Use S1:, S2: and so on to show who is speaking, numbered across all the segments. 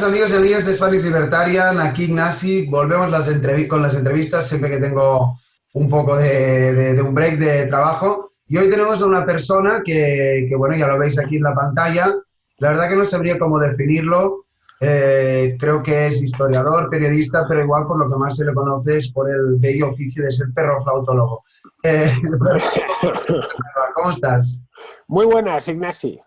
S1: amigos y amigas de Spanish Libertarian, aquí Ignasi. Volvemos con las entrevistas siempre que tengo un poco de un break de trabajo. Y hoy tenemos a una persona bueno, ya lo veis aquí en la pantalla. La verdad que no sabría cómo definirlo. Creo que es historiador, periodista, pero igual por lo que más se le conoce es por el bello oficio de ser perroflautólogo. ¿Cómo estás?
S2: Muy buenas, Ignasi.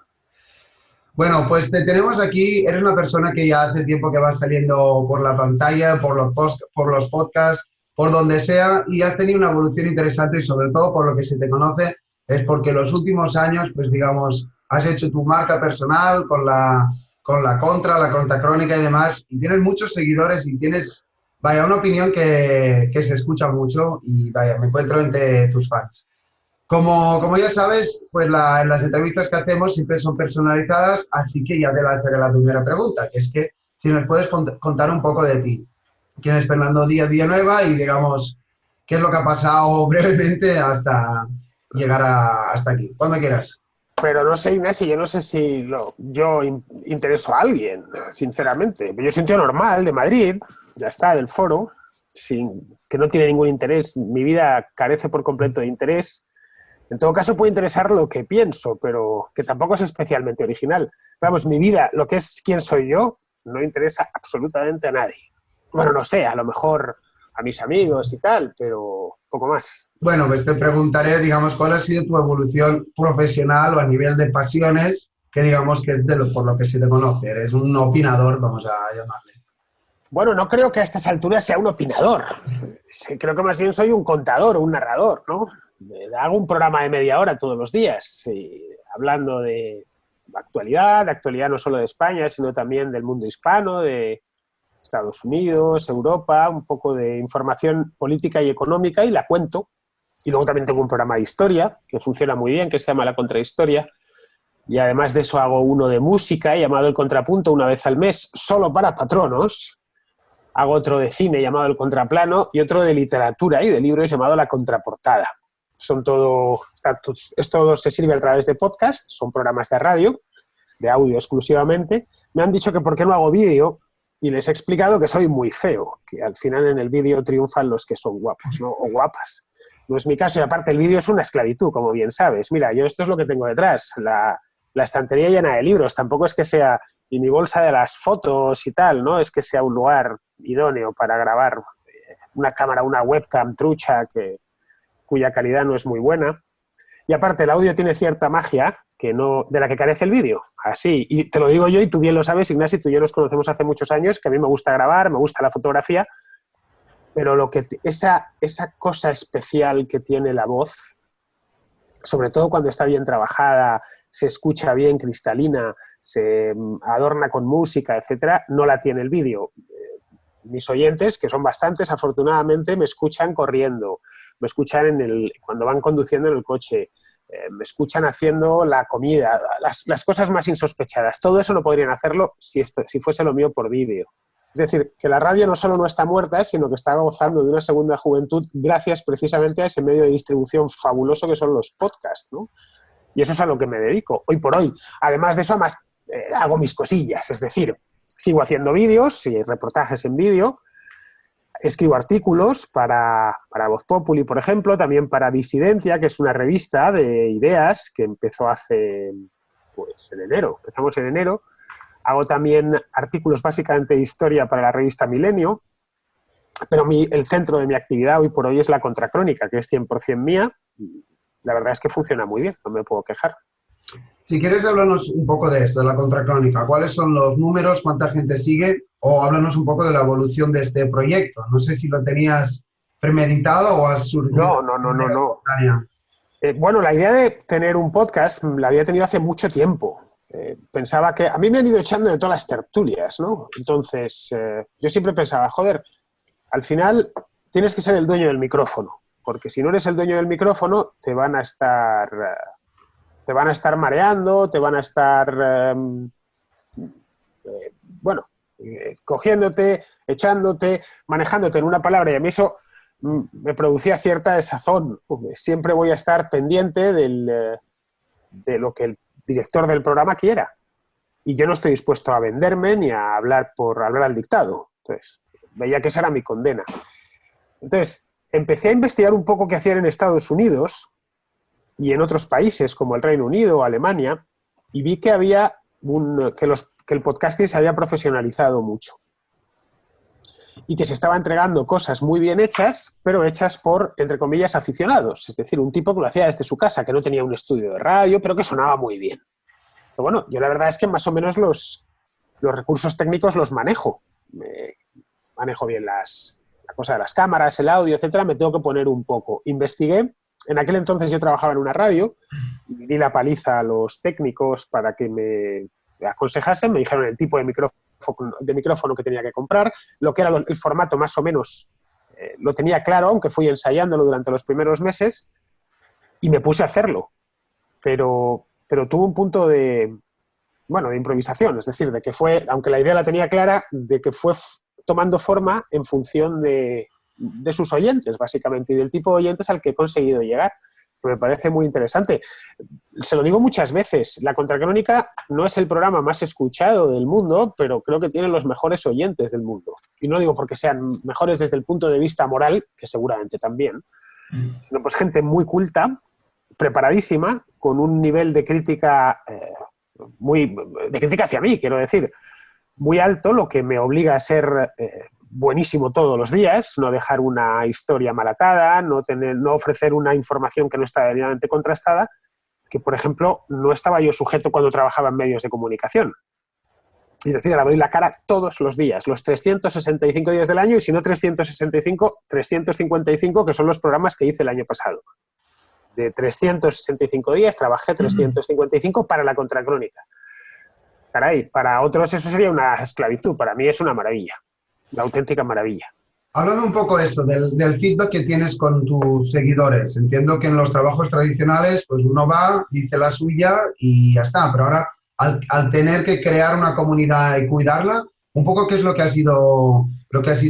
S1: Bueno, pues te tenemos aquí. Eres una persona que ya hace tiempo que va saliendo por la pantalla, por los podcasts, por donde sea, y has tenido una evolución interesante y sobre todo por lo que se te conoce es porque en los últimos años, pues digamos, has hecho tu marca personal con la Contracrónica y demás, y tienes muchos seguidores y tienes, vaya, una opinión que se escucha mucho y vaya, me encuentro entre tus fans. Como ya sabes, pues las entrevistas que hacemos siempre son personalizadas, así que ya te lanzaré la primera pregunta, que es que si nos puedes contar un poco de ti. ¿Quién es Fernando Díaz Villanueva? Y digamos, ¿qué es lo que ha pasado brevemente hasta llegar hasta aquí? Cuando quieras.
S2: Pero no sé, Ignasi, yo no sé si yo intereso a alguien, sinceramente. Yo soy un tío normal de Madrid, ya está, del foro, que no tiene ningún interés. Mi vida carece por completo de interés. En todo caso, puede interesar lo que pienso, pero que tampoco es especialmente original. Vamos, mi vida, lo que es quién soy yo, no interesa absolutamente a nadie. Bueno, no sé, a lo mejor a mis amigos y tal, pero poco más.
S1: Bueno, pues te preguntaré, digamos, cuál ha sido tu evolución profesional o a nivel de pasiones, que digamos que es por lo que se te conoce. Eres un opinador, vamos a llamarle.
S2: Bueno, no creo que a estas alturas sea un opinador. Creo que más bien soy un contador o un narrador, ¿no? Hago un programa de media hora todos los días, hablando de actualidad no solo de España, sino también del mundo hispano, de Estados Unidos, Europa, un poco de información política y económica, y la cuento. Y luego también tengo un programa de historia, que funciona muy bien, que se llama La Contrahistoria. Y además de eso hago uno de música, llamado El Contrapunto, una vez al mes, solo para patronos. Hago otro de cine, llamado El Contraplano, y otro de literatura y de libros, llamado La Contraportada. Esto se sirve a través de podcast, son programas de radio, de audio exclusivamente. Me han dicho que por qué no hago vídeo, y les he explicado que soy muy feo, que al final en el vídeo triunfan los que son guapos, ¿no? O guapas. No es mi caso, y aparte el vídeo es una esclavitud, como bien sabes. Mira, yo esto es lo que tengo detrás, la estantería llena de libros. Tampoco es que sea, y mi bolsa de las fotos y tal, no es que sea un lugar idóneo para grabar una cámara, una webcam trucha cuya calidad no es muy buena. Y aparte el audio tiene cierta magia de la que carece el vídeo. Así, y te lo digo yo, y tú bien lo sabes, Ignasi, tú y yo nos conocemos hace muchos años, que a mí me gusta grabar, me gusta la fotografía, pero esa cosa especial que tiene la voz, sobre todo cuando está bien trabajada, se escucha bien, cristalina, se adorna con música, etcétera, no la tiene el vídeo. Mis oyentes, que son bastantes, afortunadamente, me escuchan corriendo, me escuchan cuando van conduciendo en el coche, me escuchan haciendo la comida, las cosas más insospechadas. Todo eso no podrían hacerlo si fuese lo mío por vídeo. Es decir, que la radio no solo no está muerta, sino que está gozando de una segunda juventud gracias precisamente a ese medio de distribución fabuloso que son los podcasts, ¿no? Y eso es a lo que me dedico, hoy por hoy. Además de eso, hago mis cosillas, es decir, sigo haciendo vídeos y reportajes en vídeo, escribo artículos para Voz Populi, por ejemplo, también para Disidencia, que es una revista de ideas que empezó en enero, empezamos en enero. Hago también artículos básicamente de historia para la revista Milenio, pero el centro de mi actividad hoy por hoy es la Contracrónica, que es 100% mía. La verdad es que funciona muy bien, no me puedo quejar.
S1: Si quieres, háblanos un poco de esto, de la Contracrónica. ¿Cuáles son los números? ¿Cuánta gente sigue? O háblanos un poco de la evolución de este proyecto. No sé si lo tenías premeditado o has surgido.
S2: No. Bueno, la idea de tener un podcast la había tenido hace mucho tiempo. Pensaba que... A mí me han ido echando de todas las tertulias, ¿no? Entonces, yo siempre pensaba, joder, al final tienes que ser el dueño del micrófono, porque si no eres el dueño del micrófono, te van a estar mareando, te van a estar, cogiéndote, echándote, manejándote en una palabra, y a mí eso me producía cierta desazón. Siempre voy a estar pendiente de lo que el director del programa quiera. y yo no estoy dispuesto a venderme ni a hablar por hablar al dictado. Entonces, veía que esa era mi condena. Entonces, empecé a investigar un poco qué hacían en Estados Unidos y en otros países como el Reino Unido o Alemania, y vi que había que el podcasting se había profesionalizado mucho y que se estaba entregando cosas muy bien hechas, pero hechas por, entre comillas, aficionados. Es decir, un tipo que lo hacía desde su casa, que no tenía un estudio de radio, pero que sonaba muy bien. Pero bueno, yo la verdad es que más o menos los recursos técnicos los manejo. Manejo bien la cosa de las cámaras, el audio, etcétera. Me tengo que poner un poco. Investigué. En aquel entonces yo trabajaba en una radio y di la paliza a los técnicos para que me aconsejasen. Me dijeron el tipo de micrófono que tenía que comprar, lo que era el formato más o menos lo tenía claro, aunque fui ensayándolo durante los primeros meses y me puse a hacerlo. Pero tuvo un punto de improvisación, es decir, de que fue, aunque la idea la tenía clara, de que fue tomando forma en función de sus oyentes, básicamente, y del tipo de oyentes al que he conseguido llegar, que me parece muy interesante. Se lo digo muchas veces, La Contracrónica no es el programa más escuchado del mundo, pero creo que tiene los mejores oyentes del mundo. Y no digo porque sean mejores desde el punto de vista moral, que seguramente también, sino pues gente muy culta, preparadísima, con un nivel de crítica de crítica hacia mí, quiero decir, muy alto, lo que me obliga a ser buenísimo todos los días, no dejar una historia mal atada, no ofrecer una información que no está debidamente contrastada, que, por ejemplo, no estaba yo sujeto cuando trabajaba en medios de comunicación. Es decir, ahora doy la cara todos los días, los 365 días del año, y si no 365, 355, que son los programas que hice el año pasado. De 365 días trabajé 355 para La Contracrónica. Caray, para otros eso sería una esclavitud, para mí es una maravilla, una auténtica maravilla.
S1: Háblame un poco esto, del feedback que tienes con tus seguidores. Entiendo que en los trabajos tradicionales pues uno va, dice la suya y ya está, pero ahora al tener que crear una comunidad y cuidarla, un poco qué es lo que has ido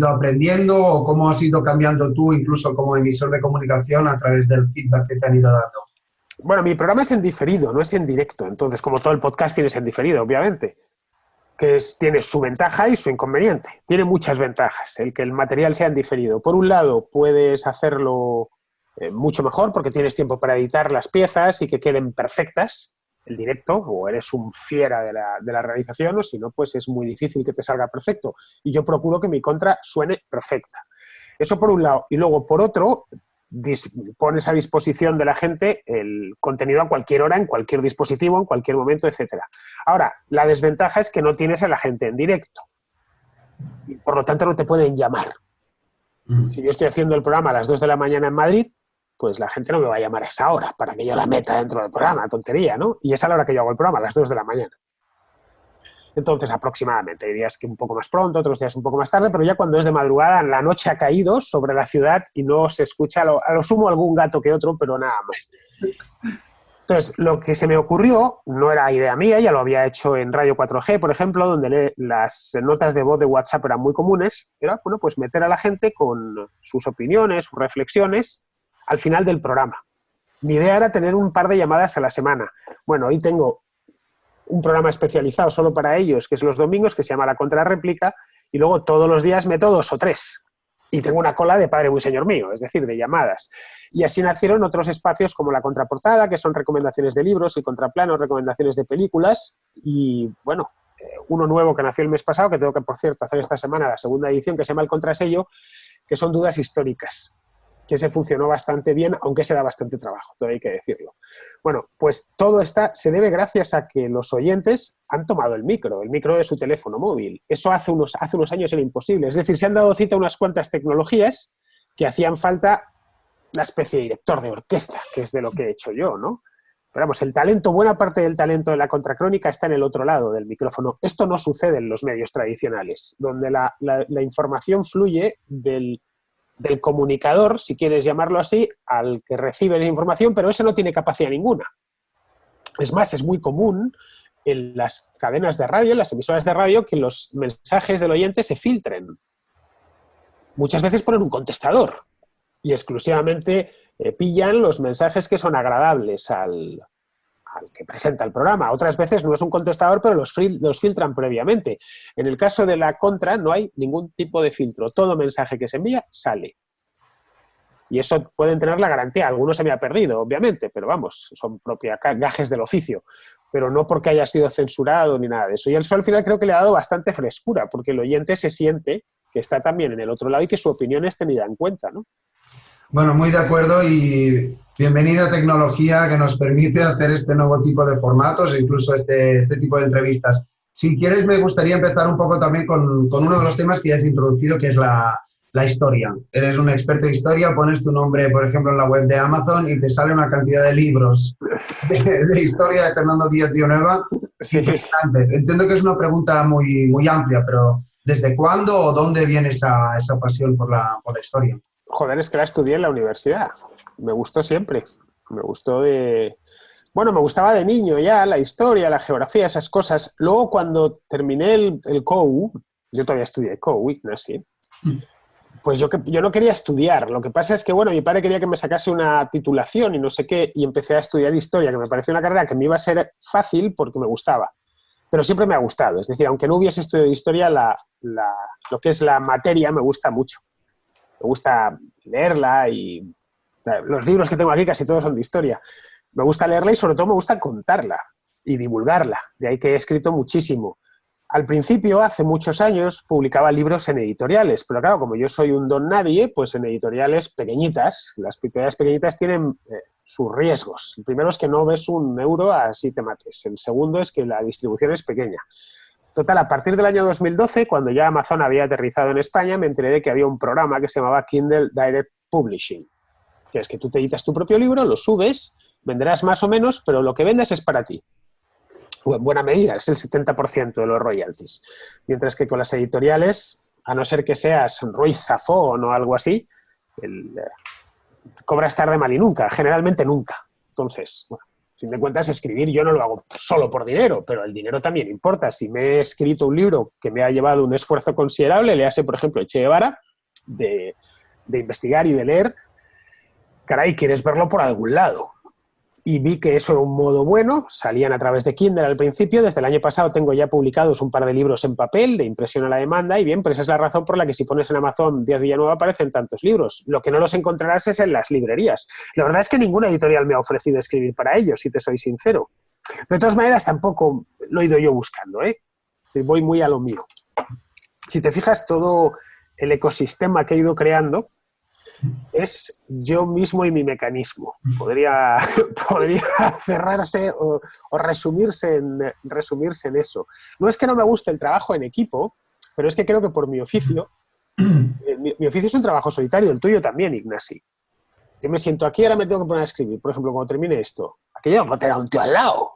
S1: aprendiendo o cómo has ido cambiando tú incluso como emisor de comunicación a través del feedback que te han ido dando.
S2: Bueno, mi programa es en diferido, no es en directo, entonces como todo el podcasting es en diferido, obviamente, que tiene su ventaja y su inconveniente. Tiene muchas ventajas el que el material sea en diferido. Por un lado, puedes hacerlo mucho mejor porque tienes tiempo para editar las piezas y que queden perfectas, el directo, o eres un fiera de la realización, o si no, pues es muy difícil que te salga perfecto. Y yo procuro que mi contra suene perfecta. Eso por un lado. Y luego, por otro, pones a disposición de la gente el contenido a cualquier hora, en cualquier dispositivo, en cualquier momento, etcétera. Ahora, la desventaja es que no tienes a la gente en directo. Y por lo tanto, no te pueden llamar. Si yo estoy haciendo el programa a las 2 de la mañana en Madrid, pues la gente no me va a llamar a esa hora para que yo la meta dentro del programa, tontería, ¿no? Y es a la hora que yo hago el programa, a las 2 de la mañana. Entonces, aproximadamente, hay días que un poco más pronto, otros días un poco más tarde, pero ya cuando es de madrugada, la noche ha caído sobre la ciudad y no se escucha, a lo sumo algún gato que otro, pero nada más. Entonces, lo que se me ocurrió, no era idea mía, ya lo había hecho en Radio 4G, por ejemplo, donde las notas de voz de WhatsApp eran muy comunes, era, bueno, pues meter a la gente con sus opiniones, sus reflexiones, al final del programa. Mi idea era tener un par de llamadas a la semana. Bueno, hoy tengo un programa especializado solo para ellos, que es los domingos, que se llama La Contrarréplica, y luego todos los días meto 2 o 3. Y tengo una cola de padre muy señor mío, es decir, de llamadas. Y así nacieron otros espacios como La Contraportada, que son recomendaciones de libros, y Contraplano, recomendaciones de películas, y bueno, uno nuevo que nació el mes pasado, que tengo que, por cierto, hacer esta semana la segunda edición, que se llama El Contrasello, que son dudas históricas, que se funcionó bastante bien, aunque se da bastante trabajo, todo hay que decirlo. Bueno, pues todo se debe gracias a que los oyentes han tomado el micro de su teléfono móvil. Eso hace unos años era imposible. Es decir, se han dado cita unas cuantas tecnologías que hacían falta la especie de director de orquesta, que es de lo que he hecho yo, ¿no? Pero vamos, el talento, buena parte del talento de La Contracrónica está en el otro lado del micrófono. Esto no sucede en los medios tradicionales, donde la información fluye del comunicador, si quieres llamarlo así, al que recibe la información, pero ese no tiene capacidad ninguna. Es más, es muy común en las cadenas de radio, en las emisoras de radio, que los mensajes del oyente se filtren. Muchas veces ponen un contestador y exclusivamente pillan los mensajes que son agradables al al que presenta el programa. Otras veces no es un contestador, pero los filtran previamente. En el caso de la contra no hay ningún tipo de filtro. Todo mensaje que se envía sale. Y eso pueden tener la garantía. Algunos se me ha perdido, obviamente, pero vamos, son propios gajes del oficio. Pero no porque haya sido censurado ni nada de eso. Y eso al final creo que le ha dado bastante frescura, porque el oyente se siente que está también en el otro lado y que su opinión es tenida en cuenta, ¿no?
S1: Bueno, muy de acuerdo y bienvenida tecnología que nos permite hacer este nuevo tipo de formatos e incluso este tipo de entrevistas. Si quieres, me gustaría empezar un poco también con uno de los temas que ya has introducido, que es la historia. Eres un experto de historia, pones tu nombre, por ejemplo, en la web de Amazon y te sale una cantidad de libros de historia de Fernando Díaz Villanueva.
S2: Sí.
S1: Entiendo que es una pregunta muy, muy amplia, pero ¿desde cuándo o dónde viene esa pasión por la historia?
S2: Joder, es que la estudié en la universidad. Me gustó siempre. Me gustó de... Bueno, me gustaba de niño ya la historia, la geografía, esas cosas. Luego, cuando terminé el COU, yo todavía estudié COU, Ignasi, pues yo no quería estudiar. Lo que pasa es que, bueno, mi padre quería que me sacase una titulación y no sé qué, y empecé a estudiar historia, que me pareció una carrera que me iba a ser fácil porque me gustaba. Pero siempre me ha gustado. Es decir, aunque no hubiese estudiado historia, lo que es la materia me gusta mucho. Me gusta leerla y los libros que tengo aquí casi todos son de historia. Me gusta leerla y sobre todo me gusta contarla y divulgarla. De ahí que he escrito muchísimo. Al principio, hace muchos años, publicaba libros en editoriales, pero claro, como yo soy un don nadie, pues en editoriales pequeñitas. Las editoriales pequeñitas tienen sus riesgos. El primero es que no ves un euro, así te mates. El segundo es que la distribución es pequeña. Total, a partir del año 2012, cuando ya Amazon había aterrizado en España, me enteré de que había un programa que se llamaba Kindle Direct Publishing, que es que tú te editas tu propio libro, lo subes, venderás más o menos, pero lo que vendes es para ti. En buena medida, es el 70% de los royalties. Mientras que con las editoriales, a no ser que seas Ruiz Zafón o algo así, cobras tarde, mal y nunca, generalmente nunca. Entonces, bueno, a fin de cuentas, escribir yo no lo hago solo por dinero, pero el dinero también importa. Si me he escrito un libro que me ha llevado un esfuerzo considerable, le hace, por ejemplo, Che Guevara, de investigar y de leer, caray, quieres verlo por algún lado. Y vi que eso era un modo bueno, salían a través de Kindle al principio, desde el año pasado tengo ya publicados un par de libros en papel, de impresión a la demanda, y bien, pues esa es la razón por la que si pones en Amazon Díaz Villanueva aparecen tantos libros. Lo que no los encontrarás es en las librerías. La verdad es que ninguna editorial me ha ofrecido escribir para ellos, si te soy sincero. De todas maneras, tampoco lo he ido yo buscando, ¿eh? Voy muy a lo mío. Si te fijas, todo el ecosistema que he ido creando es yo mismo y mi mecanismo. Podría cerrarse o resumirse en eso. No es que no me guste el trabajo en equipo, pero es que creo que por mi oficio, mi oficio es un trabajo solitario, el tuyo también, Ignasi. Yo me siento aquí, ahora me tengo que poner a escribir. Por ejemplo, cuando termine esto, aquello no tener a un tío al lado.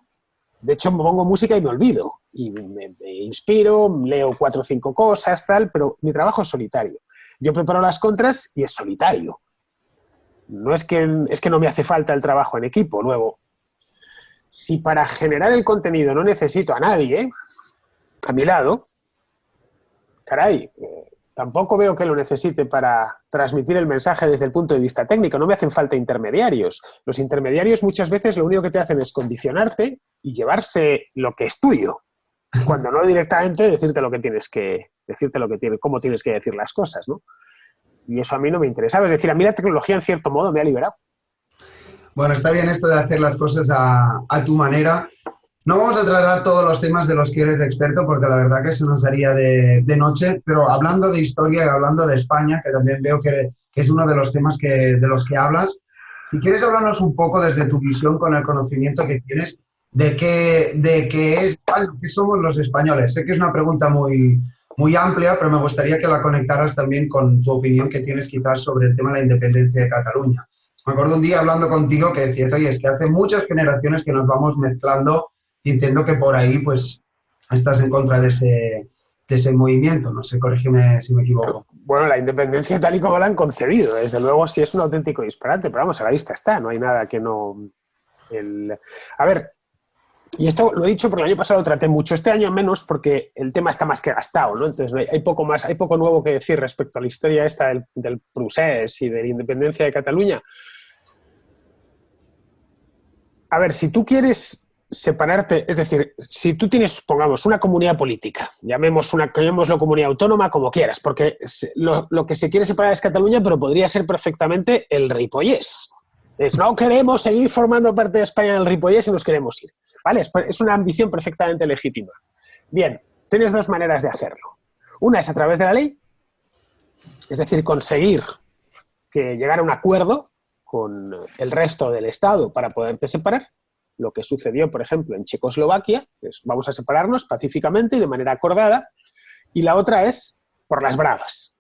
S2: De hecho, me pongo música y me olvido. Y me inspiro, leo 4 o 5 cosas, tal, pero mi trabajo es solitario. Yo preparo las contras y es solitario. No es que no me hace falta el trabajo en equipo. Luego, si para generar el contenido no necesito a nadie a mi lado, caray, tampoco veo que lo necesite para transmitir el mensaje desde el punto de vista técnico. No me hacen falta intermediarios. Los intermediarios muchas veces lo único que te hacen es condicionarte y llevarse lo que es tuyo, cuando no directamente decirte cómo tienes que decir las cosas, ¿no? Y eso a mí no me interesaba. Es decir, a mí la tecnología en cierto modo me ha liberado.
S1: Bueno, está bien esto de hacer las cosas a tu manera. No vamos a tratar todos los temas de los que eres experto, porque la verdad que se nos haría de noche, pero hablando de historia y hablando de España, que también veo que es uno de los temas de los que hablas, si quieres hablarnos un poco desde tu visión, con el conocimiento que tienes, de qué es España, qué somos los españoles. Sé que es una pregunta muy, muy amplia, pero me gustaría que la conectaras también con tu opinión que tienes quizás sobre el tema de la independencia de Cataluña. Me acuerdo un día hablando contigo que decías, oye, es que hace muchas generaciones que nos vamos mezclando, diciendo que por ahí pues estás en contra de ese movimiento. No sé, corrígeme si me equivoco.
S2: Bueno, la independencia tal y como la han concebido, desde luego sí es un auténtico disparate, pero vamos, a la vista está, no hay nada que no... A ver, y esto lo he dicho porque el año pasado lo traté mucho, este año menos porque el tema está más que gastado, ¿no? Entonces hay poco nuevo que decir respecto a la historia esta del procés y de la independencia de Cataluña. A ver, si tú quieres separarte, es decir, si tú tienes, pongamos, una comunidad política, llamémoslo comunidad autónoma, como quieras, porque lo que se quiere separar es Cataluña, pero podría ser perfectamente el Ripollès. No queremos seguir formando parte de España del Ripollès y nos queremos ir. ¿Vale? Es una ambición perfectamente legítima. Bien, tienes dos maneras de hacerlo. Una es a través de la ley, es decir, conseguir llegar a un acuerdo con el resto del Estado para poderte separar. Lo que sucedió, por ejemplo, en Checoslovaquia, es vamos a separarnos pacíficamente y de manera acordada, y la otra es por las bravas.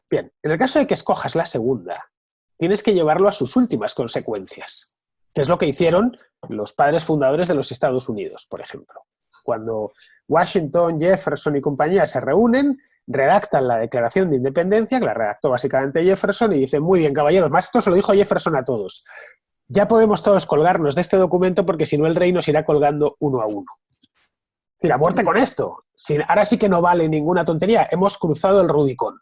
S2: Bien, en el caso de que escojas la segunda, tienes que llevarlo a sus últimas consecuencias, que es lo que hicieron los padres fundadores de los Estados Unidos, por ejemplo. Cuando Washington, Jefferson y compañía se reúnen, redactan la Declaración de Independencia, que la redactó básicamente Jefferson, y dicen, muy bien, caballeros, más esto se lo dijo Jefferson a todos. Ya podemos todos colgarnos de este documento porque si no el rey nos irá colgando uno a uno. Es decir, a muerte con esto. Ahora sí que no vale ninguna tontería. Hemos cruzado el Rubicón.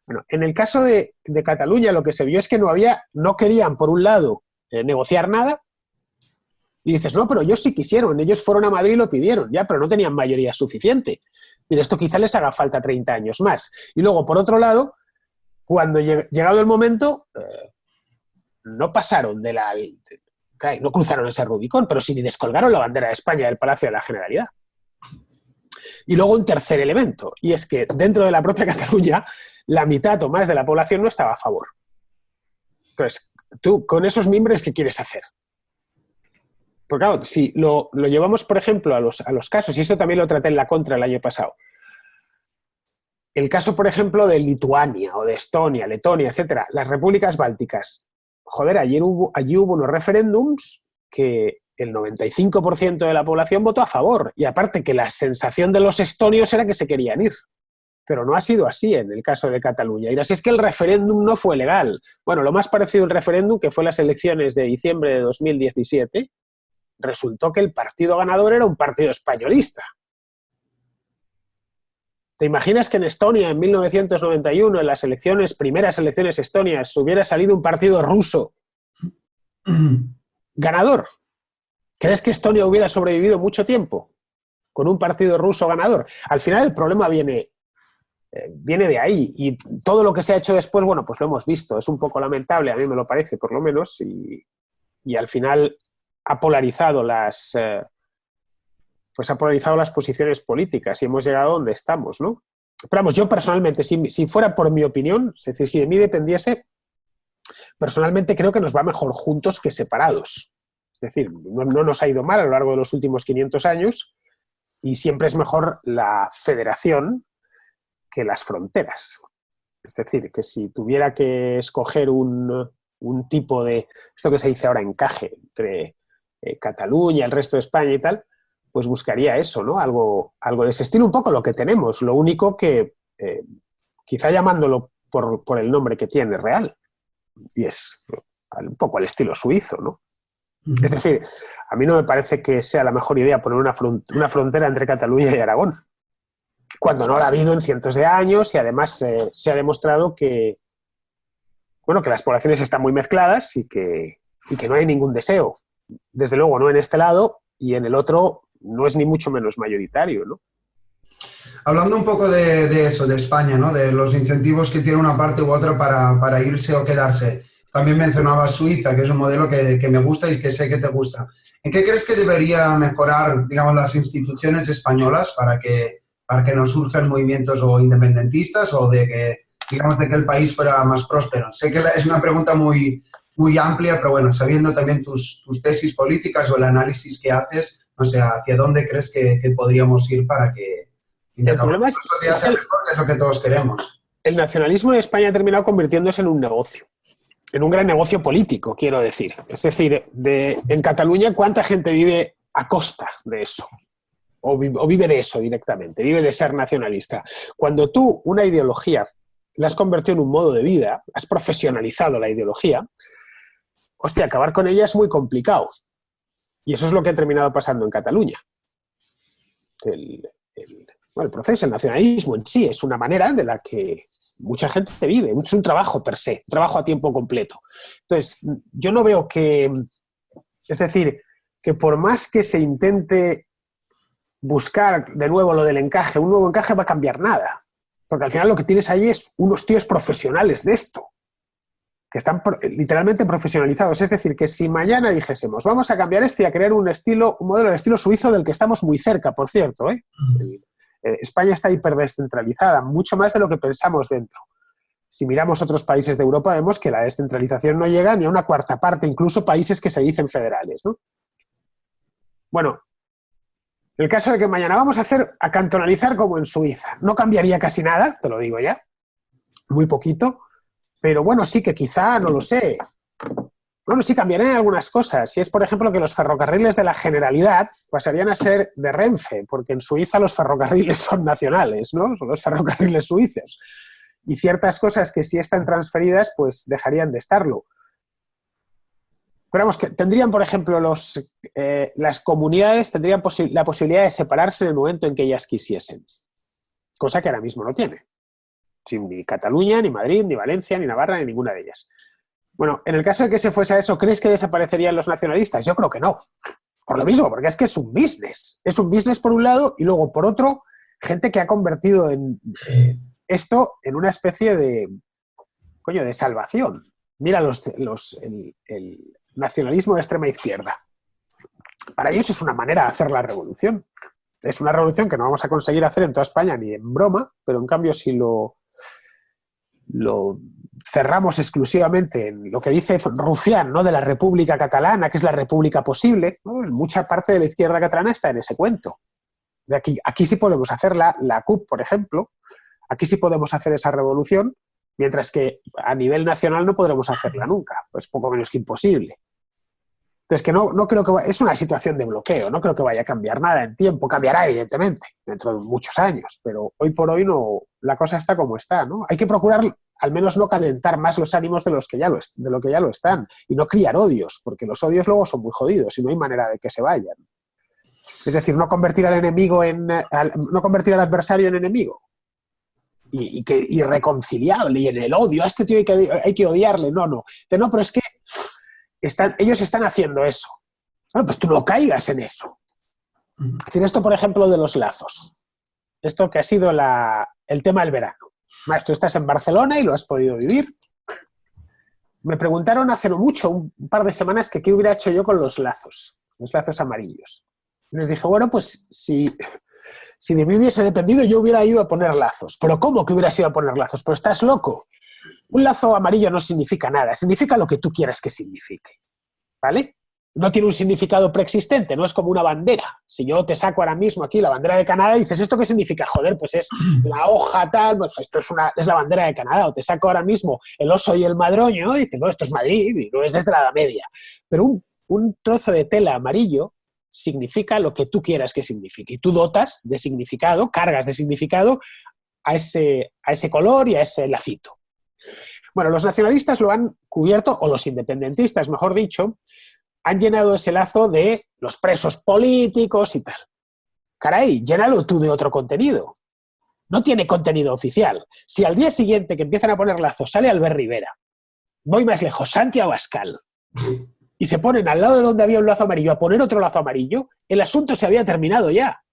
S2: Bueno, en el caso de Cataluña lo que se vio es que no querían, por un lado, negociar nada. Y dices, no, pero ellos sí quisieron. Ellos fueron a Madrid y lo pidieron, ya, pero no tenían mayoría suficiente. Y esto quizá les haga falta 30 años más. Y luego, por otro lado, cuando llegado el momento... no pasaron no cruzaron ese Rubicón, pero sí ni descolgaron la bandera de España del Palacio de la Generalidad. Y luego un tercer elemento, y es que dentro de la propia Cataluña, la mitad o más de la población no estaba a favor. Entonces, tú, con esos mimbres, ¿qué quieres hacer? Porque claro, si lo llevamos, por ejemplo, a los casos, y esto también lo traté en la Contra el año pasado, el caso, por ejemplo, de Lituania o de Estonia, Letonia, etcétera, las repúblicas bálticas. Joder, allí hubo unos referéndums que el 95% de la población votó a favor. Y aparte que la sensación de los estonios era que se querían ir. Pero no ha sido así en el caso de Cataluña. Y así es que el referéndum no fue legal. Bueno, lo más parecido al referéndum, que fue las elecciones de diciembre de 2017, resultó que el partido ganador era un partido españolista. ¿Te imaginas que en Estonia, en 1991, en las primeras elecciones estonias, hubiera salido un partido ruso ganador? ¿Crees que Estonia hubiera sobrevivido mucho tiempo con un partido ruso ganador? Al final el problema viene de ahí, y todo lo que se ha hecho después, bueno, pues lo hemos visto. Es un poco lamentable, a mí me lo parece, por lo menos, y al final ha polarizado las posiciones políticas y hemos llegado donde estamos, ¿no? Pero vamos, yo personalmente, si fuera por mi opinión, es decir, si de mí dependiese, personalmente creo que nos va mejor juntos que separados. Es decir, no nos ha ido mal a lo largo de los últimos 500 años y siempre es mejor la federación que las fronteras. Es decir, que si tuviera que escoger un tipo de, esto que se dice ahora, encaje entre Cataluña, el resto de España y tal, pues buscaría eso, ¿no? Algo de ese estilo, un poco lo que tenemos, lo único que quizá llamándolo por el nombre que tiene, real, y es un poco al estilo suizo, ¿no? Es decir, a mí no me parece que sea la mejor idea poner una frontera entre Cataluña y Aragón, cuando no la ha habido en cientos de años y además se ha demostrado que las poblaciones están muy mezcladas y que no hay ningún deseo. Desde luego no en este lado, y en el otro no es ni mucho menos mayoritario, ¿no?
S1: Hablando un poco de eso, de España, ¿no? De los incentivos que tiene una parte u otra para irse o quedarse. También mencionaba Suiza, que es un modelo que me gusta y que sé que te gusta. ¿En qué crees que debería mejorar, digamos, las instituciones españolas para que no surjan movimientos o independentistas o de que el país fuera más próspero? Sé que es una pregunta muy, muy amplia, pero bueno, sabiendo también tus tesis políticas o el análisis que haces, no sé, ¿hacia dónde crees que podríamos ir para que
S2: el problema es
S1: sea mejor, que es lo que todos queremos?
S2: El nacionalismo en España ha terminado convirtiéndose en un negocio, en un gran negocio político, quiero decir. Es decir, en Cataluña, ¿cuánta gente vive a costa de eso? O vive de eso directamente, vive de ser nacionalista. Cuando tú una ideología la has convertido en un modo de vida, has profesionalizado la ideología, hostia, acabar con ella es muy complicado. Y eso es lo que ha terminado pasando en Cataluña. El proceso, el nacionalismo en sí es una manera de la que mucha gente vive, es un trabajo per se, un trabajo a tiempo completo. Entonces, yo no veo que... Es decir, que por más que se intente buscar de nuevo lo del encaje, un nuevo encaje va a cambiar nada. Porque al final lo que tienes ahí es unos tíos profesionales de esto, que están literalmente profesionalizados. Es decir, que si mañana dijésemos, vamos a cambiar esto y a crear un modelo de estilo suizo del que estamos muy cerca, por cierto, ¿eh? España está hiperdescentralizada, mucho más de lo que pensamos dentro. Si miramos otros países de Europa, vemos que la descentralización no llega ni a una cuarta parte, incluso países que se dicen federales, ¿no? Bueno, en el caso de que mañana vamos a cantonalizar como en Suiza, no cambiaría casi nada, te lo digo ya, muy poquito, pero bueno, sí que quizá, no lo sé, bueno, sí cambiarían algunas cosas. Si es, por ejemplo, que los ferrocarriles de la Generalidad pasarían a ser de Renfe, porque en Suiza los ferrocarriles son nacionales, ¿no? Son los ferrocarriles suizos. Y ciertas cosas que sí están transferidas, pues dejarían de estarlo. Pero vamos, que tendrían, por ejemplo, las comunidades tendrían la posibilidad de separarse en el momento en que ellas quisiesen. Cosa que ahora mismo no tiene. Sin ni Cataluña, ni Madrid, ni Valencia, ni Navarra, ni ninguna de ellas. Bueno, en el caso de que se fuese a eso, ¿crees que desaparecerían los nacionalistas? Yo creo que no. Por lo mismo, porque es que es un business. Es un business por un lado y luego por otro, gente que ha convertido esto en una especie de salvación. Mira el nacionalismo de extrema izquierda. Para ellos es una manera de hacer la revolución. Es una revolución que no vamos a conseguir hacer en toda España ni en broma, pero en cambio si lo cerramos exclusivamente en lo que dice Rufián, ¿no? De la República Catalana, que es la república posible, ¿no? Mucha parte de la izquierda catalana está en ese cuento. De aquí sí podemos hacer la CUP, por ejemplo, aquí sí podemos hacer esa revolución, mientras que a nivel nacional no podremos hacerla nunca, pues poco menos que imposible. Entonces, que no creo que es una situación de bloqueo, no creo que vaya a cambiar nada en tiempo, cambiará evidentemente dentro de muchos años, pero hoy por hoy no, la cosa está como está, ¿no? Hay que procurar al menos no calentar más los ánimos de lo que ya lo están y no criar odios, porque los odios luego son muy jodidos y no hay manera de que se vayan. Es decir, no convertir al adversario en enemigo. Y irreconciliable, y en el odio, a este tío hay que odiarle, no, pero es que ellos están haciendo eso. Bueno, pues tú no caigas en eso. Es decir, esto, por ejemplo, de los lazos. Esto que ha sido el tema del verano. Más, tú estás en Barcelona y lo has podido vivir. Me preguntaron hace no mucho, un par de semanas, que qué hubiera hecho yo con los lazos amarillos. Les dije, bueno, pues si de mí hubiese dependido, yo hubiera ido a poner lazos. ¿Pero cómo que hubieras ido a poner lazos? Pues estás loco. Un lazo amarillo no significa nada, significa lo que tú quieras que signifique, ¿vale? No tiene un significado preexistente, no es como una bandera. Si yo te saco ahora mismo aquí la bandera de Canadá y dices, ¿esto qué significa? Joder, pues es la hoja tal, pues esto es la bandera de Canadá. O te saco ahora mismo el oso y el madroño y dices, no, esto es Madrid y no es desde la Edad Media. Pero un trozo de tela amarillo significa lo que tú quieras que signifique. Y tú dotas de significado, cargas de significado a ese color y a ese lacito. Bueno, los nacionalistas lo han cubierto, o los independentistas, mejor dicho, han llenado ese lazo de los presos políticos y tal. Caray, llénalo tú de otro contenido. No tiene contenido oficial. Si al día siguiente que empiezan a poner lazos sale Albert Rivera, voy más lejos, Santi Abascal, y se ponen al lado de donde había un lazo amarillo a poner otro lazo amarillo, el asunto se había terminado ya.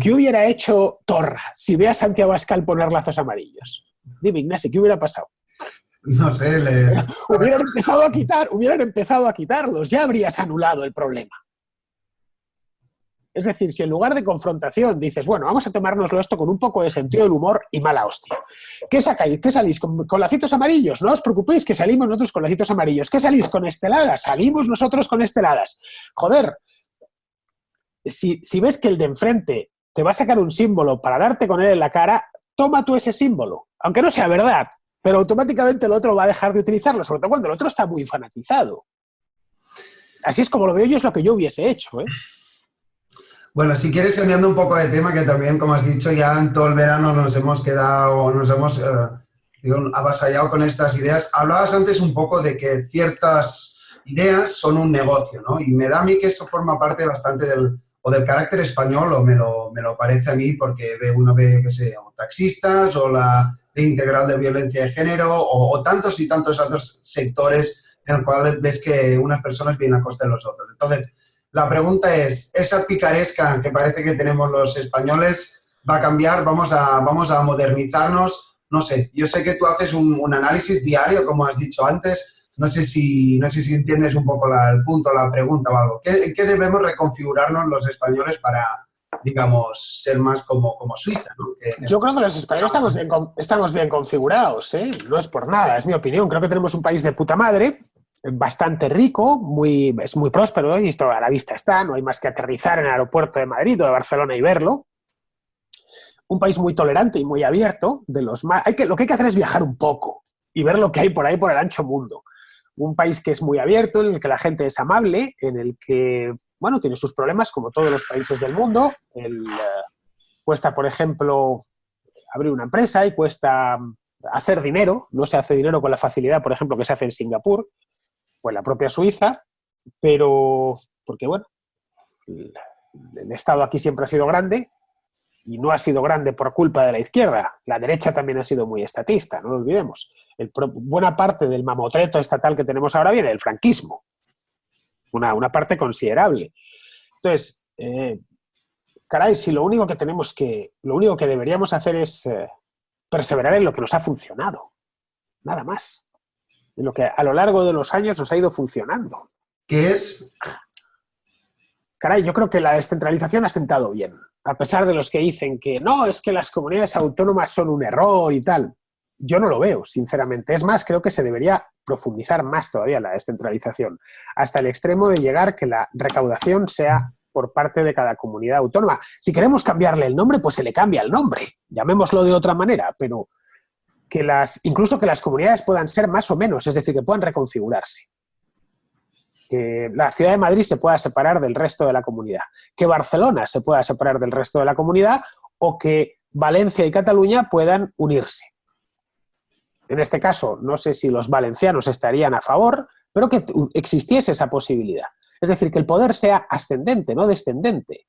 S2: ¿Qué hubiera hecho Torra si ve a Santi Abascal poner lazos amarillos? Dime, Ignasi, ¿qué hubiera pasado?
S1: No sé,
S2: hubieran empezado a quitarlos, ya habrías anulado el problema. Es decir, si en lugar de confrontación dices, bueno, vamos a tomárnoslo esto con un poco de sentido del humor y mala hostia. ¿Qué sacáis? ¿Qué salís? ¿Con lacitos amarillos? No os preocupéis que salimos nosotros con lacitos amarillos. ¿Qué salís? ¿Con esteladas? Salimos nosotros con esteladas. Joder, si ves que el de enfrente te va a sacar un símbolo para darte con él en la cara, toma tú ese símbolo, aunque no sea verdad, pero automáticamente el otro va a dejar de utilizarlo, sobre todo cuando el otro está muy fanatizado. Así es como lo veo yo, es lo que yo hubiese hecho, ¿eh?
S1: Bueno, si quieres, cambiando un poco de tema, que también, como has dicho, ya en todo el verano nos hemos avasallado con estas ideas. Hablabas antes un poco de que ciertas ideas son un negocio, ¿no? Y me da a mí que eso forma parte bastante del carácter español, o me lo parece a mí, porque uno ve, que sé, o taxistas, o la ley integral de violencia de género, o tantos y tantos otros sectores en los cuales ves que unas personas vienen a costa de los otros. Entonces, La pregunta es, ¿esa picaresca que parece que tenemos los españoles va a cambiar? ¿Vamos a modernizarnos? No sé, yo sé que tú haces un análisis diario, como has dicho antes. No sé si entiendes un poco el punto, la pregunta o algo. ¿Qué debemos reconfigurarnos los españoles para, digamos, ser más como Suiza, ¿no?
S2: Yo creo que los españoles estamos bien configurados, ¿eh? No es por nada, es mi opinión. Creo que tenemos un país de puta madre, bastante rico, es muy próspero, y esto a la vista está, no hay más que aterrizar en el aeropuerto de Madrid o de Barcelona y verlo. Un país muy tolerante y muy abierto. Lo que hay que hacer es viajar un poco y ver lo que hay por ahí por el ancho mundo. Un país que es muy abierto, en el que la gente es amable, en el que, bueno, tiene sus problemas como todos los países del mundo. Cuesta, por ejemplo, abrir una empresa y cuesta hacer dinero. No se hace dinero con la facilidad, por ejemplo, que se hace en Singapur o en la propia Suiza, pero porque, bueno, el Estado aquí siempre ha sido grande y no ha sido grande por culpa de la izquierda. La derecha también ha sido muy estatista, no lo olvidemos. Buena parte del mamotreto estatal que tenemos ahora viene del franquismo, una parte considerable. Entonces, caray, si lo único que deberíamos hacer es perseverar en lo que nos ha funcionado, nada más, en lo que a lo largo de los años nos ha ido funcionando.
S1: ¿Qué es?
S2: Caray, yo creo que la descentralización ha sentado bien, a pesar de los que dicen que no, es que las comunidades autónomas son un error y tal. Yo no lo veo, sinceramente. Es más, creo que se debería profundizar más todavía la descentralización, hasta el extremo de llegar que la recaudación sea por parte de cada comunidad autónoma. Si queremos cambiarle el nombre, pues se le cambia el nombre, llamémoslo de otra manera, pero incluso que las comunidades puedan ser más o menos, es decir, que puedan reconfigurarse. Que la ciudad de Madrid se pueda separar del resto de la comunidad, que Barcelona se pueda separar del resto de la comunidad o que Valencia y Cataluña puedan unirse. En este caso, no sé si los valencianos estarían a favor, pero que existiese esa posibilidad. Es decir, que el poder sea ascendente, no descendente.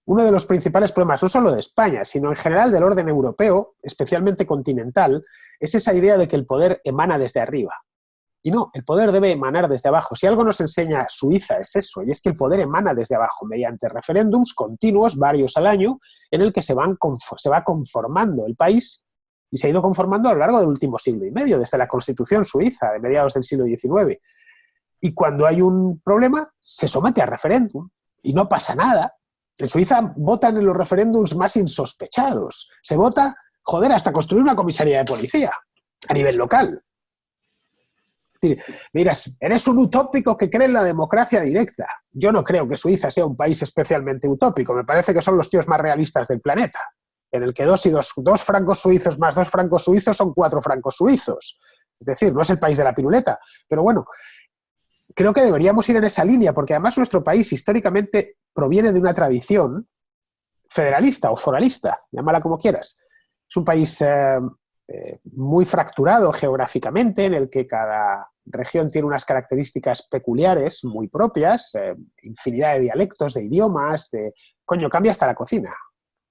S2: Uno de los principales problemas, no solo de España, sino en general del orden europeo, especialmente continental, es esa idea de que el poder emana desde arriba. Y no, el poder debe emanar desde abajo. Si algo nos enseña Suiza es eso, y es que el poder emana desde abajo, mediante referéndums continuos, varios al año, en el que se va conformando el país, y se ha ido conformando a lo largo del último siglo y medio, desde la Constitución suiza de mediados del siglo XIX. Y cuando hay un problema, se somete a referéndum, y no pasa nada. En Suiza votan en los referéndums más insospechados. Se vota, hasta construir una comisaría de policía a nivel local. Mira, eres un utópico que cree en la democracia directa. Yo no creo que Suiza sea un país especialmente utópico. Me parece que son los tíos más realistas del planeta, en el que dos francos suizos más 2 francos suizos son 4 francos suizos. Es decir, no es el país de la piruleta. Pero bueno, creo que deberíamos ir en esa línea, porque además nuestro país históricamente proviene de una tradición federalista o foralista, llámala como quieras. Es un país muy fracturado geográficamente, en el que cada región tiene unas características peculiares muy propias, infinidad de dialectos, de idiomas, cambia hasta la cocina.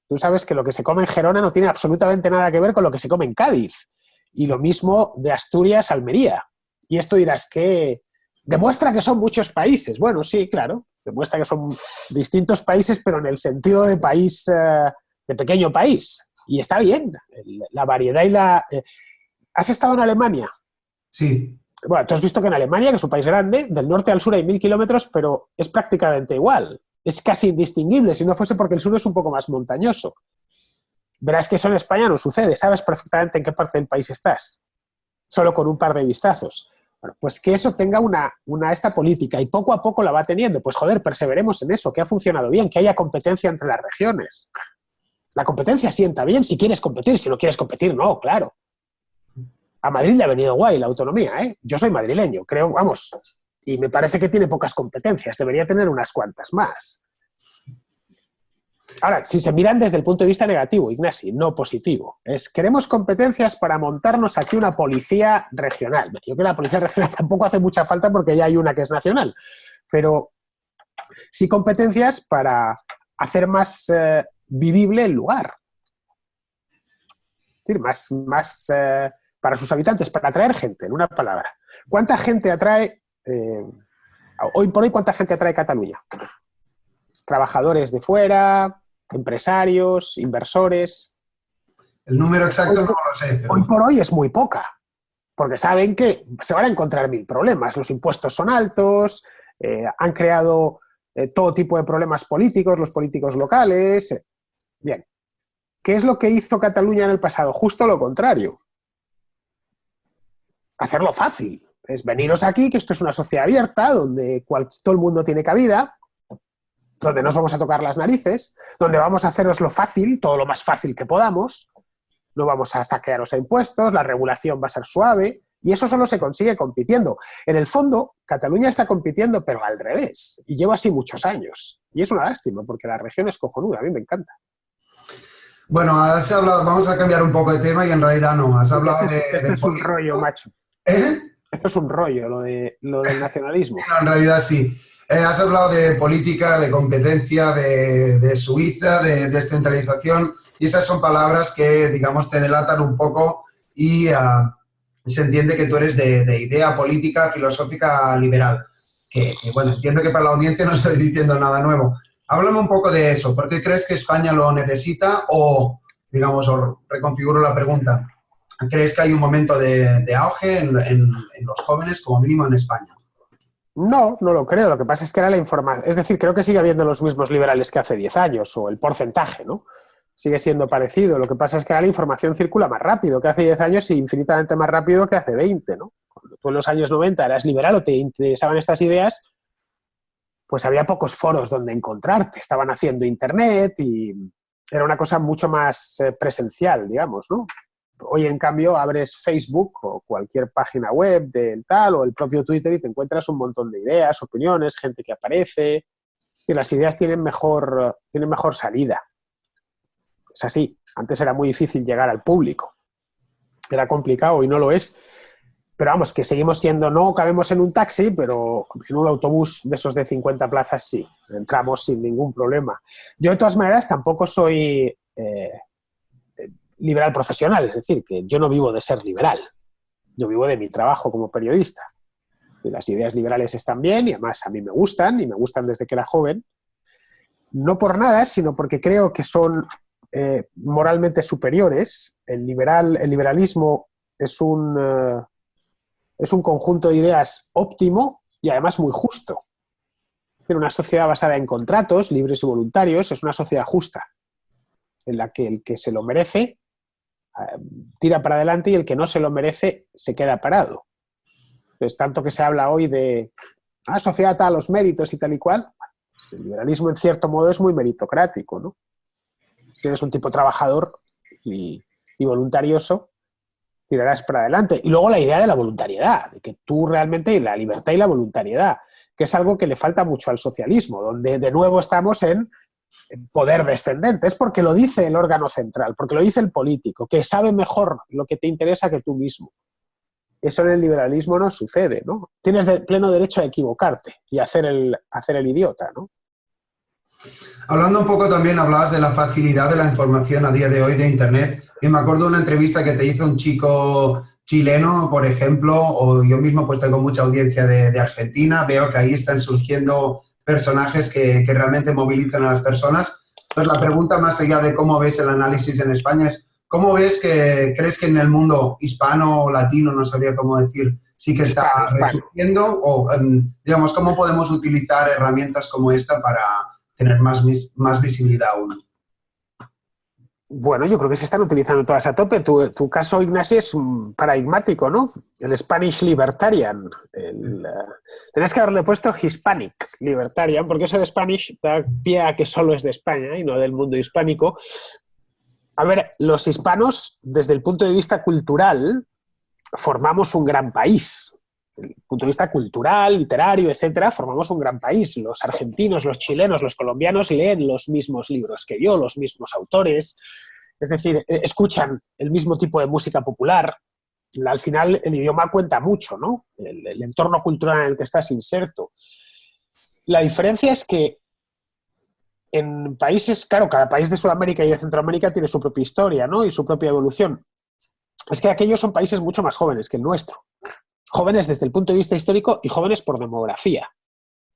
S2: Tú sabes que lo que se come en Gerona no tiene absolutamente nada que ver con lo que se come en Cádiz. Y lo mismo de Asturias a Almería. Y esto dirás que demuestra que son muchos países. Bueno, sí, claro, demuestra que son distintos países, pero en el sentido de país, de pequeño país. Y está bien, la variedad y la... ¿Has estado en Alemania?
S1: Sí.
S2: Bueno, tú has visto que en Alemania, que es un país grande, del norte al sur hay 1000 kilómetros, pero es prácticamente igual. Es casi indistinguible, si no fuese porque el sur es un poco más montañoso. Verás que eso en España no sucede. Sabes perfectamente en qué parte del país estás, solo con un par de vistazos. Bueno, pues que eso tenga esta política, y poco a poco la va teniendo. Pues perseveremos en eso, que ha funcionado bien, que haya competencia entre las regiones. La competencia sienta bien si quieres competir, si no quieres competir, no, claro. A Madrid le ha venido guay la autonomía, ¿eh? Yo soy madrileño, creo, vamos, y me parece que tiene pocas competencias, debería tener unas cuantas más. Ahora, si se miran desde el punto de vista negativo, Ignasi, no positivo, queremos competencias para montarnos aquí una policía regional. Yo creo que la policía regional tampoco hace mucha falta porque ya hay una que es nacional, pero sí competencias para hacer más vivible el lugar. Es decir, más para sus habitantes, para atraer gente, en una palabra. ¿Cuánta gente atrae Hoy por hoy, ¿cuánta gente atrae Cataluña? Trabajadores de fuera, empresarios, inversores.
S1: El número exacto no lo sé. Pero...
S2: Hoy por hoy es muy poca, porque saben que se van a encontrar mil problemas. Los impuestos son altos, han creado todo tipo de problemas políticos, los políticos locales. Bien. ¿Qué es lo que hizo Cataluña en el pasado? Justo lo contrario. Hacerlo fácil. Es veniros aquí, que esto es una sociedad abierta, donde todo el mundo tiene cabida, donde nos vamos a tocar las narices, donde vamos a haceroslo fácil, todo lo más fácil que podamos, no vamos a saquearos a impuestos, la regulación va a ser suave, y eso solo se consigue compitiendo. En el fondo, Cataluña está compitiendo, pero al revés, y lleva así muchos años. Y es una lástima, porque la región es cojonuda, a mí me encanta.
S1: Bueno, has hablado, vamos a cambiar un poco de tema y en realidad no, has hablado
S2: Esto es un rollo, macho. Esto es un rollo, lo del nacionalismo.
S1: No, en realidad sí. Has hablado de política, de competencia, de Suiza, de descentralización, y esas son palabras que, digamos, te delatan un poco y se entiende que tú eres de idea política, filosófica, liberal. Que, bueno, entiendo que para la audiencia no estoy diciendo nada nuevo. Háblame un poco de eso. ¿Por qué crees que España lo necesita? O, digamos, os reconfiguro la pregunta. ¿Crees que hay un momento de auge en los jóvenes, como mínimo en España?
S2: No, no lo creo. Lo que pasa es que era la información. Es decir, creo que sigue habiendo los mismos liberales que hace 10 años, o el porcentaje, ¿no? Sigue siendo parecido. Lo que pasa es que ahora la información circula más rápido que hace 10 años y infinitamente más rápido que hace 20, ¿no? Cuando tú en los años 90 eras liberal o te interesaban estas ideas, pues había pocos foros donde encontrarte. Estaban haciendo internet y era una cosa mucho más presencial, digamos, ¿no? Hoy, en cambio, abres Facebook o cualquier página web del tal o el propio Twitter y te encuentras un montón de ideas, opiniones, gente que aparece, y las ideas tienen mejor salida. Es así. Antes era muy difícil llegar al público. Era complicado y no lo es. Pero vamos, que seguimos siendo, no cabemos en un taxi, pero en un autobús de esos de 50 plazas sí. Entramos sin ningún problema. Yo, de todas maneras, tampoco soy liberal profesional, es decir, que yo no vivo de ser liberal, yo vivo de mi trabajo como periodista. Y las ideas liberales están bien y además a mí me gustan, y me gustan desde que era joven, no por nada, sino porque creo que son moralmente superiores. El liberalismo es un conjunto de ideas óptimo y además muy justo. Es decir, una sociedad basada en contratos libres y voluntarios es una sociedad justa, en la que el que se lo merece tira para adelante y el que no se lo merece se queda parado. Entonces, tanto que se habla hoy de sociedad a los méritos y tal y cual, pues el liberalismo en cierto modo es muy meritocrático, ¿no? Si eres un tipo trabajador y voluntarioso, tirarás para adelante. Y luego la idea de la voluntariedad, de que tú realmente, la libertad y la voluntariedad, que es algo que le falta mucho al socialismo, donde de nuevo estamos en poder descendente. Es porque lo dice el órgano central, porque lo dice el político, que sabe mejor lo que te interesa que tú mismo. Eso en el liberalismo no sucede, ¿no? Tienes pleno derecho a equivocarte y hacer el idiota, ¿no?
S1: Hablando un poco también, hablabas de la facilidad de la información a día de hoy de Internet. Y me acuerdo de una entrevista que te hizo un chico chileno, por ejemplo, o yo mismo pues tengo mucha audiencia de Argentina. Veo que ahí están surgiendo personajes que realmente movilizan a las personas. Entonces, la pregunta, más allá de cómo ves el análisis en España, es ¿cómo ves crees que en el mundo hispano o latino, no sabría cómo decir, sí que está resurgiendo? O, digamos, ¿cómo podemos utilizar herramientas como esta para tener más visibilidad aún?
S2: Bueno, yo creo que se están utilizando todas a tope. Tu caso, Ignasi, es paradigmático, ¿no? El Spanish Libertarian. Tenés que haberle puesto Hispanic Libertarian, porque eso de Spanish da pie a que solo es de España y no del mundo hispánico. A ver, los hispanos, desde el punto de vista cultural, formamos un gran país. Desde el punto de vista cultural, literario, etcétera, formamos un gran país. Los argentinos, los chilenos, los colombianos leen los mismos libros que yo, los mismos autores. Es decir, escuchan el mismo tipo de música popular. Al final, el idioma cuenta mucho, ¿no? El entorno cultural en el que estás inserto. La diferencia es que en países, claro, cada país de Sudamérica y de Centroamérica tiene su propia historia, ¿no? Y su propia evolución. Es que aquellos son países mucho más jóvenes que el nuestro. Jóvenes desde el punto de vista histórico y jóvenes por demografía.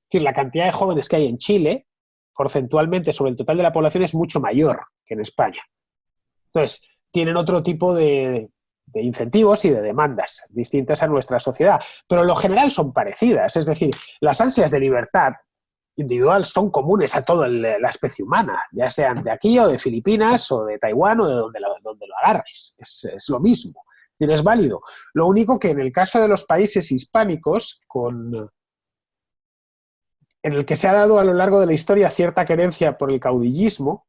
S2: decir, la cantidad de jóvenes que hay en Chile, porcentualmente sobre el total de la población, es mucho mayor que en España. Entonces, tienen otro tipo de incentivos y de demandas distintas a nuestra sociedad, pero en lo general son parecidas. Es decir, las ansias de libertad individual son comunes a toda la especie humana, ya sean de aquí o de Filipinas o de Taiwán o de donde lo agarres. Es lo mismo. Es válido. Lo único que en el caso de los países hispánicos, en el que se ha dado a lo largo de la historia cierta querencia por el caudillismo,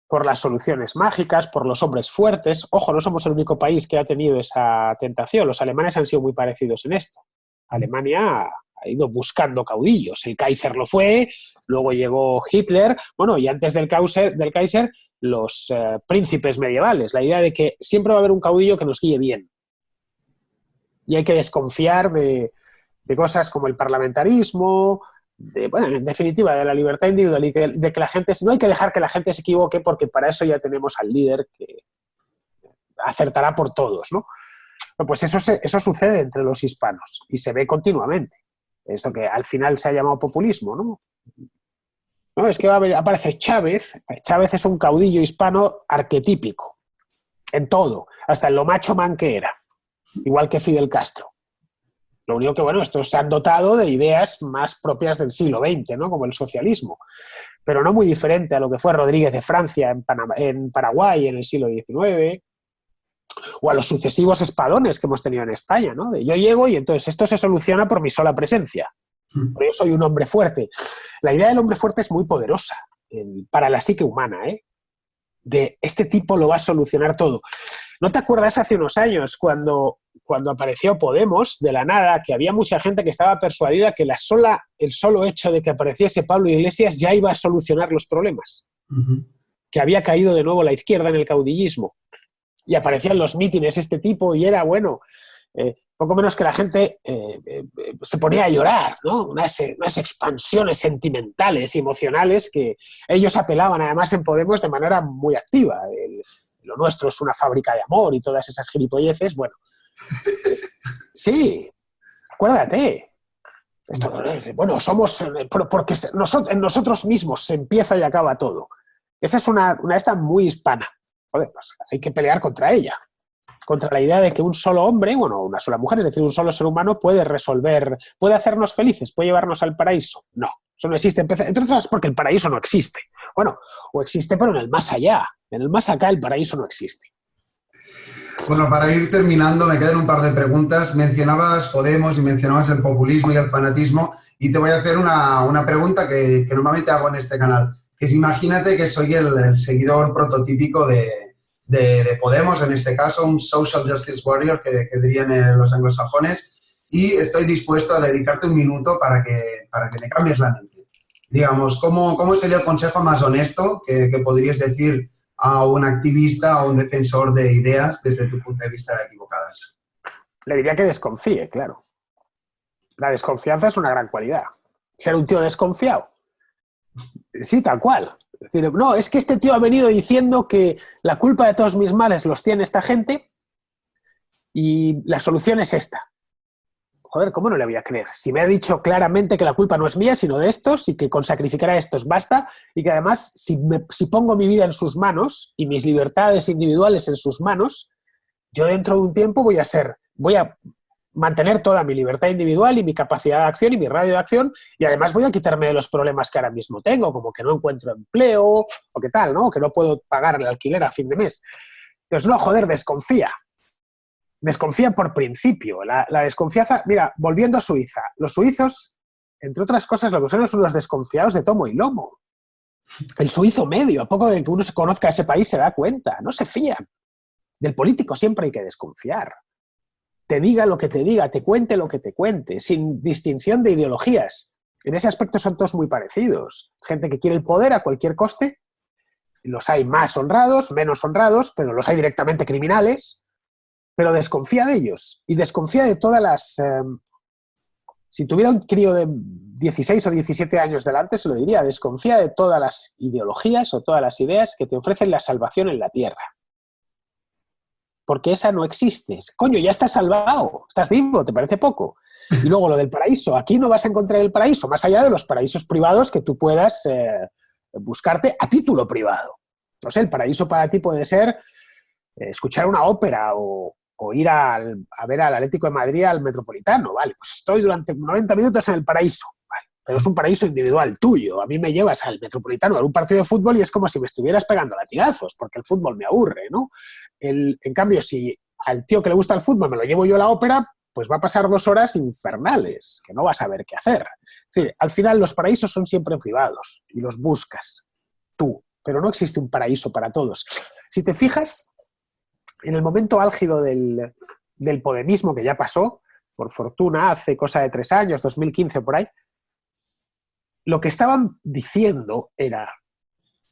S2: por las soluciones mágicas, por los hombres fuertes. Ojo, no somos el único país que ha tenido esa tentación. Los alemanes han sido muy parecidos en esto. Alemania ha ido buscando caudillos. El Kaiser lo fue, luego llegó Hitler, bueno, y antes del Kaiser los príncipes medievales. La idea de que siempre va a haber un caudillo que nos guíe bien. Y hay que desconfiar de cosas como el parlamentarismo, bueno, en definitiva, de la libertad individual y de que la gente, no hay que dejar que la gente se equivoque, porque para eso ya tenemos al líder que acertará por todos, ¿no? Pues eso sucede entre los hispanos y se ve continuamente. Esto que al final se ha llamado populismo, ¿no? No, es que aparece Chávez. Chávez es un caudillo hispano arquetípico en todo, hasta en lo macho man que era, igual que Fidel Castro. Lo único que, bueno, estos se han dotado de ideas más propias del siglo XX, ¿no? Como el socialismo, pero no muy diferente a lo que fue Rodríguez de Francia en Paraguay en el siglo XIX, o a los sucesivos espadones que hemos tenido en España, ¿no? De yo llego y entonces esto se soluciona por mi sola presencia, pero yo soy un hombre fuerte. La idea del hombre fuerte es muy poderosa para la psique humana, ¿eh? De este tipo lo va a solucionar todo. ¿No te acuerdas hace unos años cuando apareció Podemos, de la nada, que había mucha gente que estaba persuadida que el solo hecho de que apareciese Pablo Iglesias ya iba a solucionar los problemas? Que había caído de nuevo la izquierda en el caudillismo. Y aparecían los mítines este tipo y era, bueno, poco menos que la gente se ponía a llorar, ¿no? Unas expansiones sentimentales y emocionales que ellos apelaban además en Podemos de manera muy activa. Lo nuestro es una fábrica de amor y todas esas gilipolleces, bueno. Sí, acuérdate. Bueno, somos... Porque en nosotros mismos se empieza y acaba todo. Esa es una esta muy hispana. Joder, pues hay que pelear contra ella. Contra la idea de que un solo hombre, bueno, una sola mujer, es decir, un solo ser humano puede resolver, puede hacernos felices, puede llevarnos al paraíso. No, eso no existe. Entre otras cosas porque el paraíso no existe. Bueno, o existe pero en el más allá. En el más acá el paraíso no existe.
S1: Bueno, para ir terminando, me quedan un par de preguntas. Mencionabas Podemos y mencionabas el populismo y el fanatismo, y te voy a hacer una pregunta que normalmente hago en este canal. Que es, imagínate que soy el seguidor prototípico de Podemos, en este caso, un social justice warrior, que dirían los anglosajones, y estoy dispuesto a dedicarte un minuto para que me cambies la mente. Digamos, ¿cómo sería el consejo más honesto que podrías decir a un activista o un defensor de ideas desde tu punto de vista equivocadas?
S2: Le diría que desconfíe, claro. La desconfianza es una gran cualidad. Ser un tío desconfiado. Sí, tal cual. Es decir, no, es que este tío ha venido diciendo que la culpa de todos mis males los tiene esta gente y la solución es esta. Joder, ¿cómo no le voy a creer? Si me ha dicho claramente que la culpa no es mía, sino de estos, y que con sacrificar a estos basta, y que además, si pongo mi vida en sus manos y mis libertades individuales en sus manos, yo dentro de un tiempo voy a mantener toda mi libertad individual y mi capacidad de acción y mi radio de acción, y además voy a quitarme de los problemas que ahora mismo tengo, como que no encuentro empleo, o qué tal, ¿no? Que no puedo pagar el alquiler a fin de mes. Entonces, no, joder, desconfía. Desconfía por principio. La desconfianza... Mira, volviendo a Suiza, los suizos, entre otras cosas, lo que son unos desconfiados de tomo y lomo. El suizo medio, a poco de que uno se conozca a ese país, se da cuenta. No se fían. Del político siempre hay que desconfiar. Te diga lo que te diga, te cuente lo que te cuente, sin distinción de ideologías. En ese aspecto son todos muy parecidos. Gente que quiere el poder a cualquier coste. Los hay más honrados, menos honrados, pero los hay directamente criminales. Pero desconfía de ellos y desconfía de todas las... si tuviera un crío de 16 o 17 años delante, se lo diría, desconfía de todas las ideologías o todas las ideas que te ofrecen la salvación en la tierra. porque esa no existe. Coño, ya estás salvado, estás vivo, ¿te parece poco? Y luego lo del paraíso, aquí no vas a encontrar el paraíso, más allá de los paraísos privados que tú puedas buscarte a título privado. No sé, el paraíso para ti puede ser escuchar una ópera o ir a ver al Atlético de Madrid al Metropolitano, vale, pues estoy durante 90 minutos en el paraíso, vale, pero es un paraíso individual tuyo. A mí me llevas al Metropolitano a un partido de fútbol y es como si me estuvieras pegando latigazos, porque el fútbol me aburre, ¿no? En cambio, si al tío que le gusta el fútbol me lo llevo yo a la ópera, pues va a pasar 2 horas infernales, que no vas a saber qué hacer. Es decir, al final los paraísos son siempre privados y los buscas tú, pero no existe un paraíso para todos. Si te fijas, en el momento álgido del podemismo, que ya pasó, por fortuna, hace cosa de 3 años, 2015 por ahí, lo que estaban diciendo era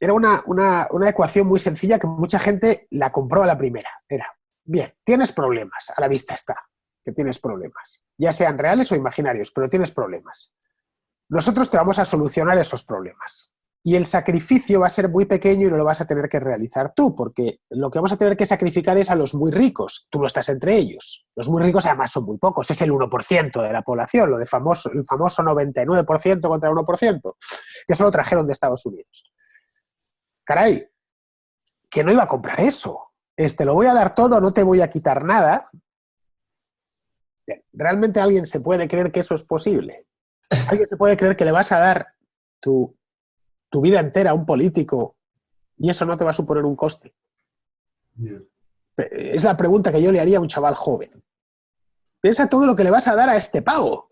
S2: una ecuación muy sencilla que mucha gente la compró a la primera. Era, bien, tienes problemas, a la vista está, que tienes problemas, ya sean reales o imaginarios, pero tienes problemas. Nosotros te vamos a solucionar esos problemas. Y el sacrificio va a ser muy pequeño y no lo vas a tener que realizar tú, porque lo que vamos a tener que sacrificar es a los muy ricos. Tú no estás entre ellos. Los muy ricos además son muy pocos, es el 1% de la población, el famoso 99% contra el 1%, que eso lo trajeron de Estados Unidos. Caray, que no iba a comprar eso. Lo voy a dar todo, no te voy a quitar nada. ¿Realmente alguien se puede creer que eso es posible? ¿Alguien se puede creer que le vas a dar tu vida entera a un político y eso no te va a suponer un coste? Yeah. Es la pregunta que yo le haría a un chaval joven. Piensa todo lo que le vas a dar a este pavo.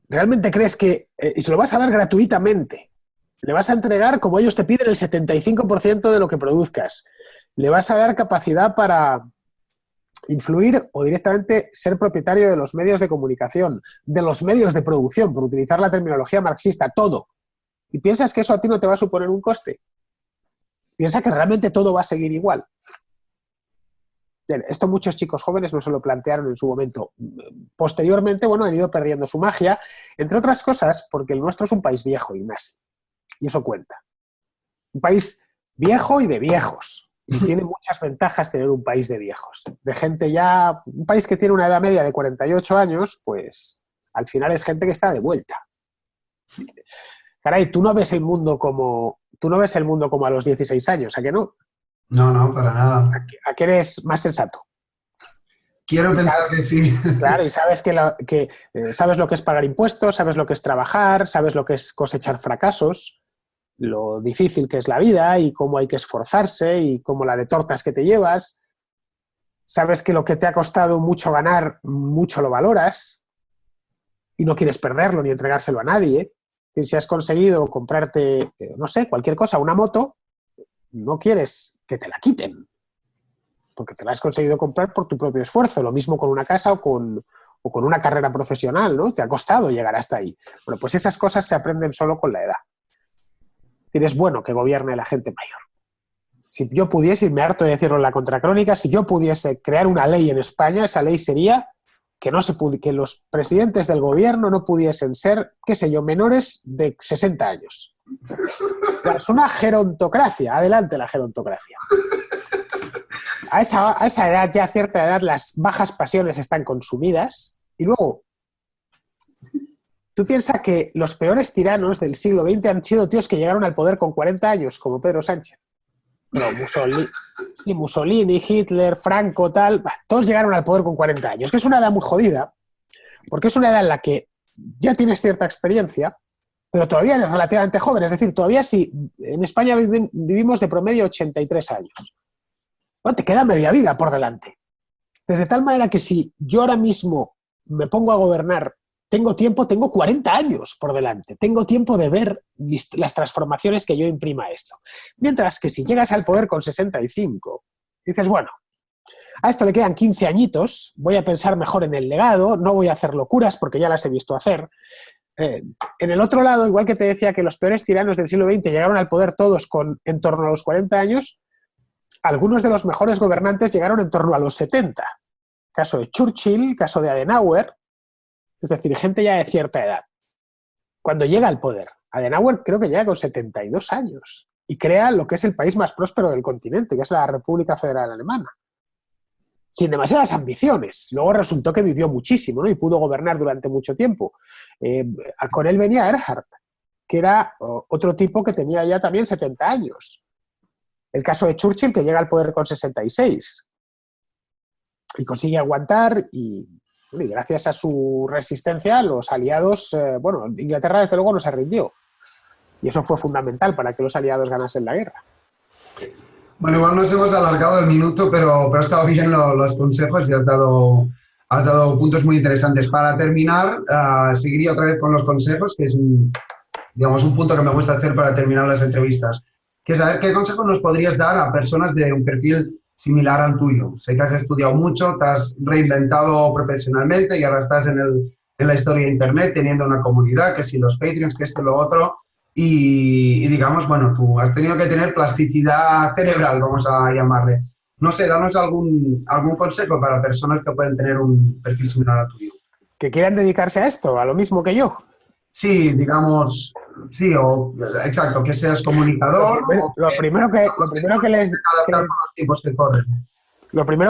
S2: ¿Realmente crees que y se lo vas a dar gratuitamente? Le vas a entregar, como ellos te piden, el 75% de lo que produzcas. Le vas a dar capacidad para influir o directamente ser propietario de los medios de comunicación, de los medios de producción, por utilizar la terminología marxista, todo. ¿Y piensas que eso a ti no te va a suponer un coste? Piensa que realmente todo va a seguir igual. Bien, esto muchos chicos jóvenes no se lo plantearon en su momento. Posteriormente, bueno, han ido perdiendo su magia, entre otras cosas porque el nuestro es un país viejo, Ignasi, y eso cuenta. Un país viejo y de viejos. Y tiene muchas ventajas tener un país de viejos. De gente ya... Un país que tiene una edad media de 48 años, pues al final es gente que está de vuelta. Caray, tú no ves el mundo como a los 16 años, ¿a qué no?
S1: No, para nada.
S2: ¿A qué eres más sensato?
S1: Quiero pensar que sí.
S2: Claro, y sabes sabes lo que es pagar impuestos, sabes lo que es trabajar, sabes lo que es cosechar fracasos, lo difícil que es la vida y cómo hay que esforzarse y cómo la de tortas que te llevas. Sabes que lo que te ha costado mucho ganar, mucho lo valoras y no quieres perderlo ni entregárselo a nadie. Si has conseguido comprarte, no sé, cualquier cosa, una moto, no quieres que te la quiten, porque te la has conseguido comprar por tu propio esfuerzo. Lo mismo con una casa o con una carrera profesional, ¿no? Te ha costado llegar hasta ahí. Bueno, pues esas cosas se aprenden solo con la edad. Y es bueno que gobierne la gente mayor. Si yo pudiese, y me harto de decirlo en la contracrónica, si yo pudiese crear una ley en España, esa ley sería que los presidentes del gobierno no pudiesen ser, qué sé yo, menores de 60 años. Es una gerontocracia. Adelante la gerontocracia. A esa edad, ya a cierta edad, las bajas pasiones están consumidas. Y luego, tú piensas que los peores tiranos del siglo XX han sido tíos que llegaron al poder con 40 años, como Pedro Sánchez. No, Mussolini, Hitler, Franco, tal, todos llegaron al poder con 40 años, que es una edad muy jodida, porque es una edad en la que ya tienes cierta experiencia, pero todavía eres relativamente joven. Es decir, todavía si en España vivimos de promedio 83 años. No, te queda media vida por delante. Desde tal manera que si yo ahora mismo me pongo a gobernar, tengo 40 años por delante, tengo tiempo de ver las transformaciones que yo imprima a esto. Mientras que si llegas al poder con 65, dices, bueno, a esto le quedan 15 añitos, voy a pensar mejor en el legado, no voy a hacer locuras porque ya las he visto hacer. En el otro lado, igual que te decía que los peores tiranos del siglo XX llegaron al poder todos en torno a los 40 años, algunos de los mejores gobernantes llegaron en torno a los 70. Caso de Churchill, caso de Adenauer, es decir, gente ya de cierta edad. Cuando llega al poder, Adenauer creo que llega con 72 años y crea lo que es el país más próspero del continente, que es la República Federal Alemana. sin demasiadas ambiciones. Luego resultó que vivió muchísimo, ¿no? Y pudo gobernar durante mucho tiempo. Con él venía Erhard, que era otro tipo que tenía ya también 70 años. El caso de Churchill, que llega al poder con 66 y consigue aguantar y gracias a su resistencia los aliados, Inglaterra desde luego no se rindió. Y eso fue fundamental para que los aliados ganasen la guerra.
S1: Bueno, igual nos hemos alargado el minuto, pero ha estado bien los consejos y has dado puntos muy interesantes. Para terminar, seguiría otra vez con los consejos, que es un punto que me gusta hacer para terminar las entrevistas, que es saber qué consejos nos podrías dar a personas de un perfil similar al tuyo. Sé que has estudiado mucho, te has reinventado profesionalmente y ahora estás en la historia de Internet, teniendo una comunidad, que si los Patreons, que esto y lo otro. Y digamos, bueno, tú has tenido que tener plasticidad cerebral, vamos a llamarle. No sé, danos algún consejo para personas que pueden tener un perfil similar al tuyo.
S2: ¿Que quieran dedicarse a esto, a lo mismo que yo?
S1: Sí, digamos, sí, exacto, que seas comunicador.
S2: Lo primero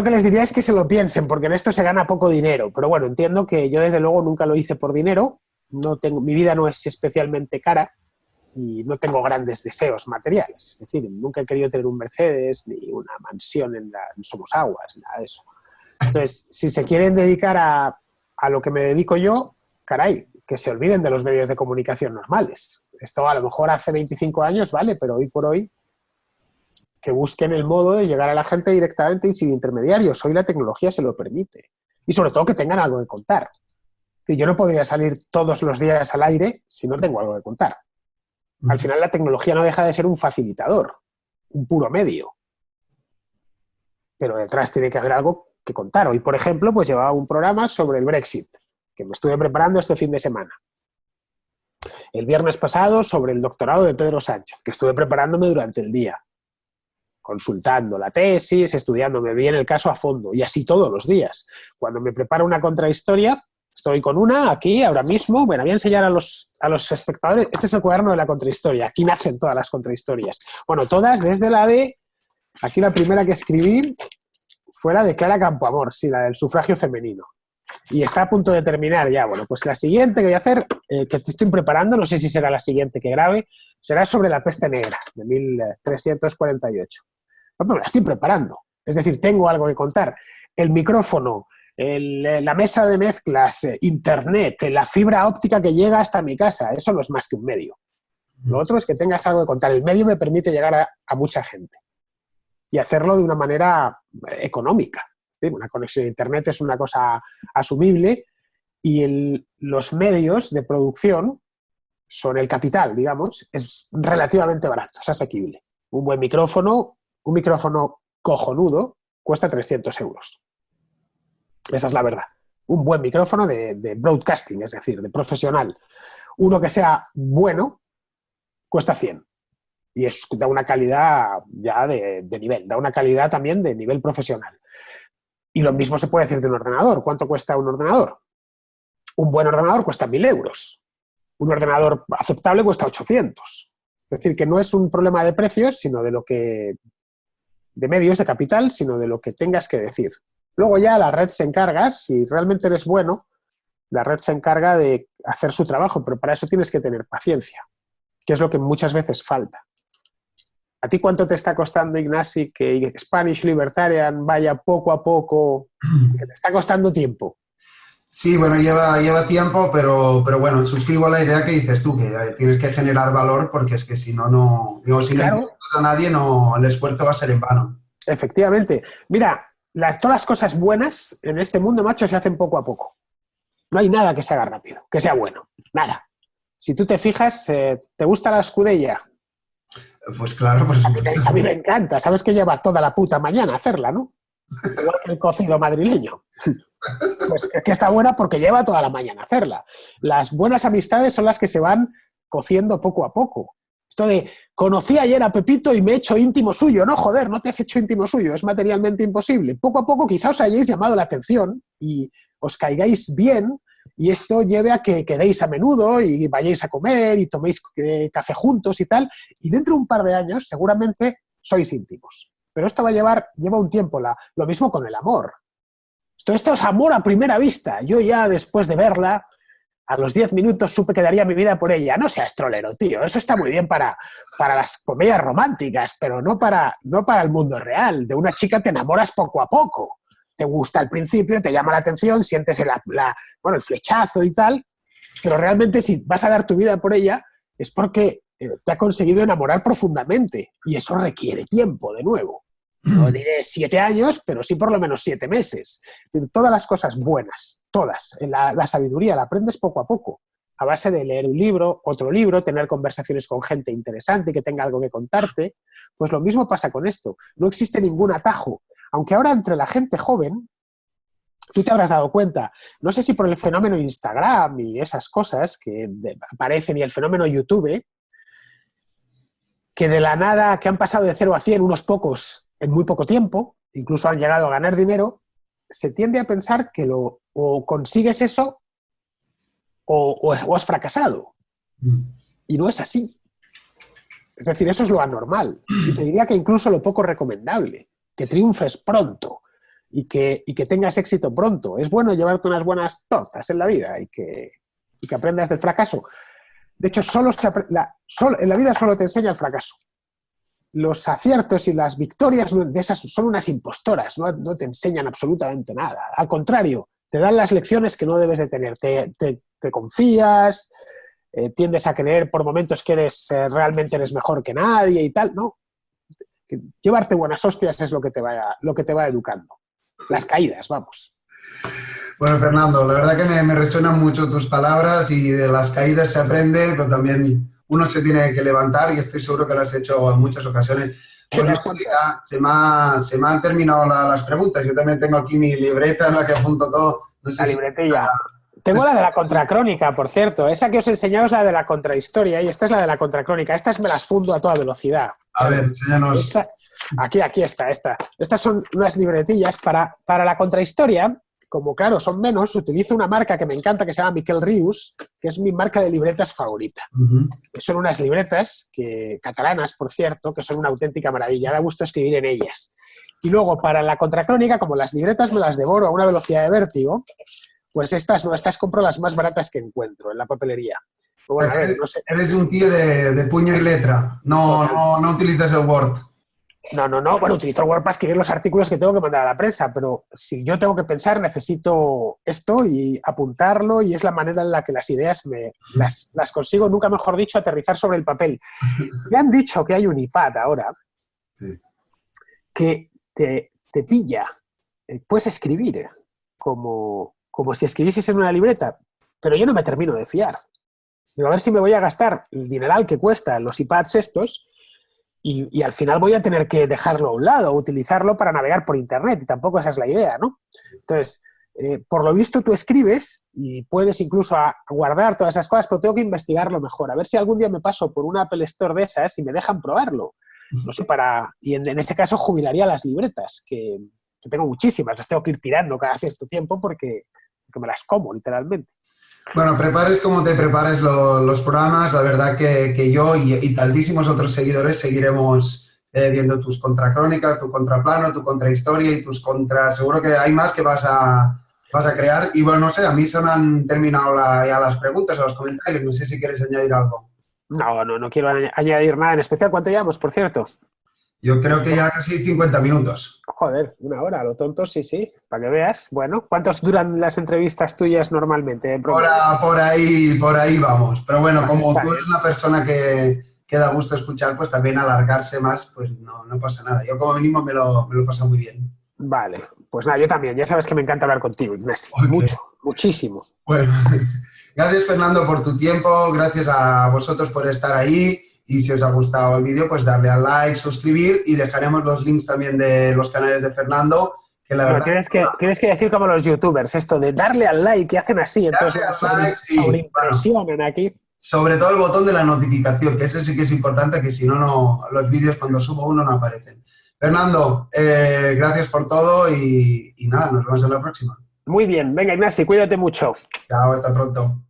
S2: que les diría es que se lo piensen, porque en esto se gana poco dinero. Pero bueno, entiendo que yo desde luego nunca lo hice por dinero. Mi vida no es especialmente cara. Y no tengo grandes deseos materiales. Es decir, nunca he querido tener un Mercedes ni una mansión en Somosaguas, nada de eso. Entonces, si se quieren dedicar a lo que me dedico yo, caray, que se olviden de los medios de comunicación normales. Esto a lo mejor hace 25 años, vale, pero hoy por hoy que busquen el modo de llegar a la gente directamente y sin intermediarios. Hoy la tecnología se lo permite. Y sobre todo que tengan algo que contar. Y yo no podría salir todos los días al aire si no tengo algo que contar. Al final la tecnología no deja de ser un facilitador, un puro medio. Pero detrás tiene que haber algo que contar. Hoy, por ejemplo, pues llevaba un programa sobre el Brexit, que me estuve preparando este fin de semana. El viernes pasado sobre el doctorado de Pedro Sánchez, que estuve preparándome durante el día, consultando la tesis, estudiándome bien el caso a fondo, y así todos los días. Cuando me preparo una contrahistoria, estoy con una aquí, ahora mismo. Bueno, voy a enseñar a los espectadores. Este es el cuaderno de la contrahistoria. Aquí nacen todas las contrahistorias. Bueno, todas desde la de... Aquí la primera que escribí fue la de Clara Campoamor, sí, la del sufragio femenino. Y está a punto de terminar ya. Bueno, pues la siguiente que voy a hacer, que te estoy preparando, no sé si será la siguiente que grabe, será sobre la peste negra, de 1348. Bueno, la estoy preparando. Es decir, tengo algo que contar. El micrófono... la mesa de mezclas, internet, la fibra óptica que llega hasta mi casa, eso no es más que un medio. Lo otro es que tengas algo que contar. El medio me permite llegar a mucha gente y hacerlo de una manera económica. ¿Sí? Una conexión a internet es una cosa asumible y los medios de producción son el capital, digamos, es relativamente barato, es asequible. Un micrófono cojonudo cuesta 300 euros. Esa es la verdad. Un buen micrófono de broadcasting, es decir, de profesional. Uno que sea bueno, cuesta 100. Y da una calidad ya de nivel, da una calidad también de nivel profesional. Y lo mismo se puede decir de un ordenador. ¿Cuánto cuesta un ordenador? Un buen ordenador cuesta 1.000 euros. Un ordenador aceptable cuesta 800. Es decir, que no es un problema de precios, sino de medios, de capital, sino de lo que tengas que decir. Luego ya la red se encarga, si realmente eres bueno, la red se encarga de hacer su trabajo, pero para eso tienes que tener paciencia, que es lo que muchas veces falta. ¿A ti cuánto te está costando, Ignasi, que Spanish Libertarian vaya poco a poco, que te está costando tiempo?
S1: Sí, bueno, lleva tiempo, pero bueno, suscribo a la idea que dices tú, que tienes que generar valor, porque es que si no, si
S2: claro.
S1: No importas a nadie, el esfuerzo va a ser en vano.
S2: Efectivamente. Mira, todas las cosas buenas en este mundo, macho, se hacen poco a poco. No hay nada que se haga rápido, que sea bueno. Nada. Si tú te fijas, ¿te gusta la escudella?
S1: Pues claro, por supuesto.
S2: A mí me encanta. Sabes que lleva toda la puta mañana hacerla, ¿no? Igual que el cocido madrileño. Pues es que está buena porque lleva toda la mañana hacerla. Las buenas amistades son las que se van cociendo poco a poco. Esto de, conocí ayer a Pepito y me he hecho íntimo suyo. No, joder, no te has hecho íntimo suyo, es materialmente imposible. Poco a poco quizá os hayáis llamado la atención y os caigáis bien y esto lleve a que quedéis a menudo y vayáis a comer y toméis café juntos y tal. Y dentro de un par de años seguramente sois íntimos. Pero esto lleva un tiempo. Lo mismo con el amor. Esto es amor a primera vista. Yo ya después de verla, a los 10 minutos supe que daría mi vida por ella. No seas trolero, tío. Eso está muy bien para las comedias románticas, pero no para el mundo real. De una chica te enamoras poco a poco. Te gusta al principio, te llama la atención, sientes el flechazo y tal, pero realmente si vas a dar tu vida por ella es porque te ha conseguido enamorar profundamente y eso requiere tiempo, de nuevo. No diré 7 años, pero sí por lo menos 7 meses. Todas las cosas buenas, todas. La sabiduría la aprendes poco a poco, a base de leer un libro, otro libro, tener conversaciones con gente interesante que tenga algo que contarte. Pues lo mismo pasa con esto. No existe ningún atajo. Aunque ahora entre la gente joven, tú te habrás dado cuenta, no sé si por el fenómeno Instagram y esas cosas que aparecen y el fenómeno YouTube, que de la nada, que han pasado de 0 a 100 unos pocos en muy poco tiempo, incluso han llegado a ganar dinero, se tiende a pensar que o consigues eso o has fracasado. Y no es así. Es decir, eso es lo anormal. Y te diría que incluso lo poco recomendable. Que triunfes pronto y que tengas éxito pronto. Es bueno llevarte unas buenas tortas en la vida y que aprendas del fracaso. De hecho, en la vida solo te enseña el fracaso. Los aciertos y las victorias de esas son unas impostoras, no te enseñan absolutamente nada. Al contrario, te dan las lecciones que no debes de tener. Te confías, tiendes a creer por momentos que realmente eres mejor que nadie y tal. No, llevarte buenas hostias es lo que te va educando. Las caídas, vamos.
S1: Bueno, Fernando, la verdad que me resuenan mucho tus palabras y de las caídas se aprende, pero también uno se tiene que levantar y estoy seguro que lo has hecho en muchas ocasiones. Pues no sé, ya se me han terminado las preguntas. Yo también tengo aquí mi libreta en la que apunto todo. No sé
S2: la libretilla. Tengo la de la contracrónica, por cierto. Esa que os he enseñado es la de la contrahistoria y esta es la de la contracrónica. Estas me las fundo a toda velocidad.
S1: A ver, enséñanos.
S2: Aquí está esta. Estas son unas libretillas para la contrahistoria. Como claro, son menos, utilizo una marca que me encanta que se llama Miquel Rius, que es mi marca de libretas favorita. Son unas libretas catalanas, por cierto, que son una auténtica maravilla, da gusto escribir en ellas. Y luego, para la contracrónica, como las libretas me las devoro a una velocidad de vértigo, pues estas compro las más baratas que encuentro en la papelería. Pero bueno, a ver, no sé.
S1: Eres un tío de puño y letra, no utilizas el Word.
S2: No. Bueno, utilizo el Word para escribir los artículos que tengo que mandar a la prensa, pero si yo tengo que pensar, necesito esto y apuntarlo y es la manera en la que las ideas las consigo, nunca mejor dicho, aterrizar sobre el papel. Me han dicho que hay un iPad ahora que te pilla, puedes escribir como si escribieses en una libreta, pero yo no me termino de fiar. Digo, a ver si me voy a gastar el dineral que cuestan los iPads estos y al final voy a tener que dejarlo a un lado, utilizarlo para navegar por internet, y tampoco esa es la idea, ¿no? Entonces, por lo visto tú escribes y puedes incluso guardar todas esas cosas, pero tengo que investigarlo mejor, a ver si algún día me paso por una Apple Store de esas y me dejan probarlo. No sé, y en ese caso jubilaría las libretas, que tengo muchísimas, las tengo que ir tirando cada cierto tiempo porque me las como, literalmente.
S1: Bueno, prepares como te prepares los programas, la verdad que yo y tantísimos otros seguidores seguiremos viendo tus contracrónicas, tu contraplano, tu contrahistoria y tus seguro que hay más que vas a crear. Y bueno, no sé, a mí se me han terminado ya las preguntas o los comentarios, no sé si quieres añadir algo.
S2: No quiero añadir nada en especial. ¿Cuánto llevamos, por cierto?
S1: Yo creo que ya casi 50 minutos.
S2: Joder, 1 hora, lo tonto, sí, para que veas. Bueno, ¿cuántos duran las entrevistas tuyas normalmente?
S1: Por ahí vamos. Pero bueno, como tú eres una persona que da gusto escuchar, pues también alargarse más, pues no pasa nada. Yo como mínimo me lo paso muy bien.
S2: Vale, pues nada, yo también. Ya sabes que me encanta hablar contigo, Ignasi. Okay. Muchísimo.
S1: Bueno, gracias Fernando por tu tiempo, gracias a vosotros por estar ahí. Y si os ha gustado el vídeo, pues darle al like, suscribir y dejaremos los links también de los canales de Fernando. Que la verdad
S2: tienes que decir como los youtubers, esto de darle al like, que hacen así, entonces impresionan aquí.
S1: Sobre todo el botón de la notificación, que ese sí que es importante, que si no, los vídeos cuando subo uno no aparecen. Fernando, gracias por todo y nada, nos vemos en la próxima.
S2: Muy bien, venga Ignasi, cuídate mucho.
S1: Chao, hasta pronto.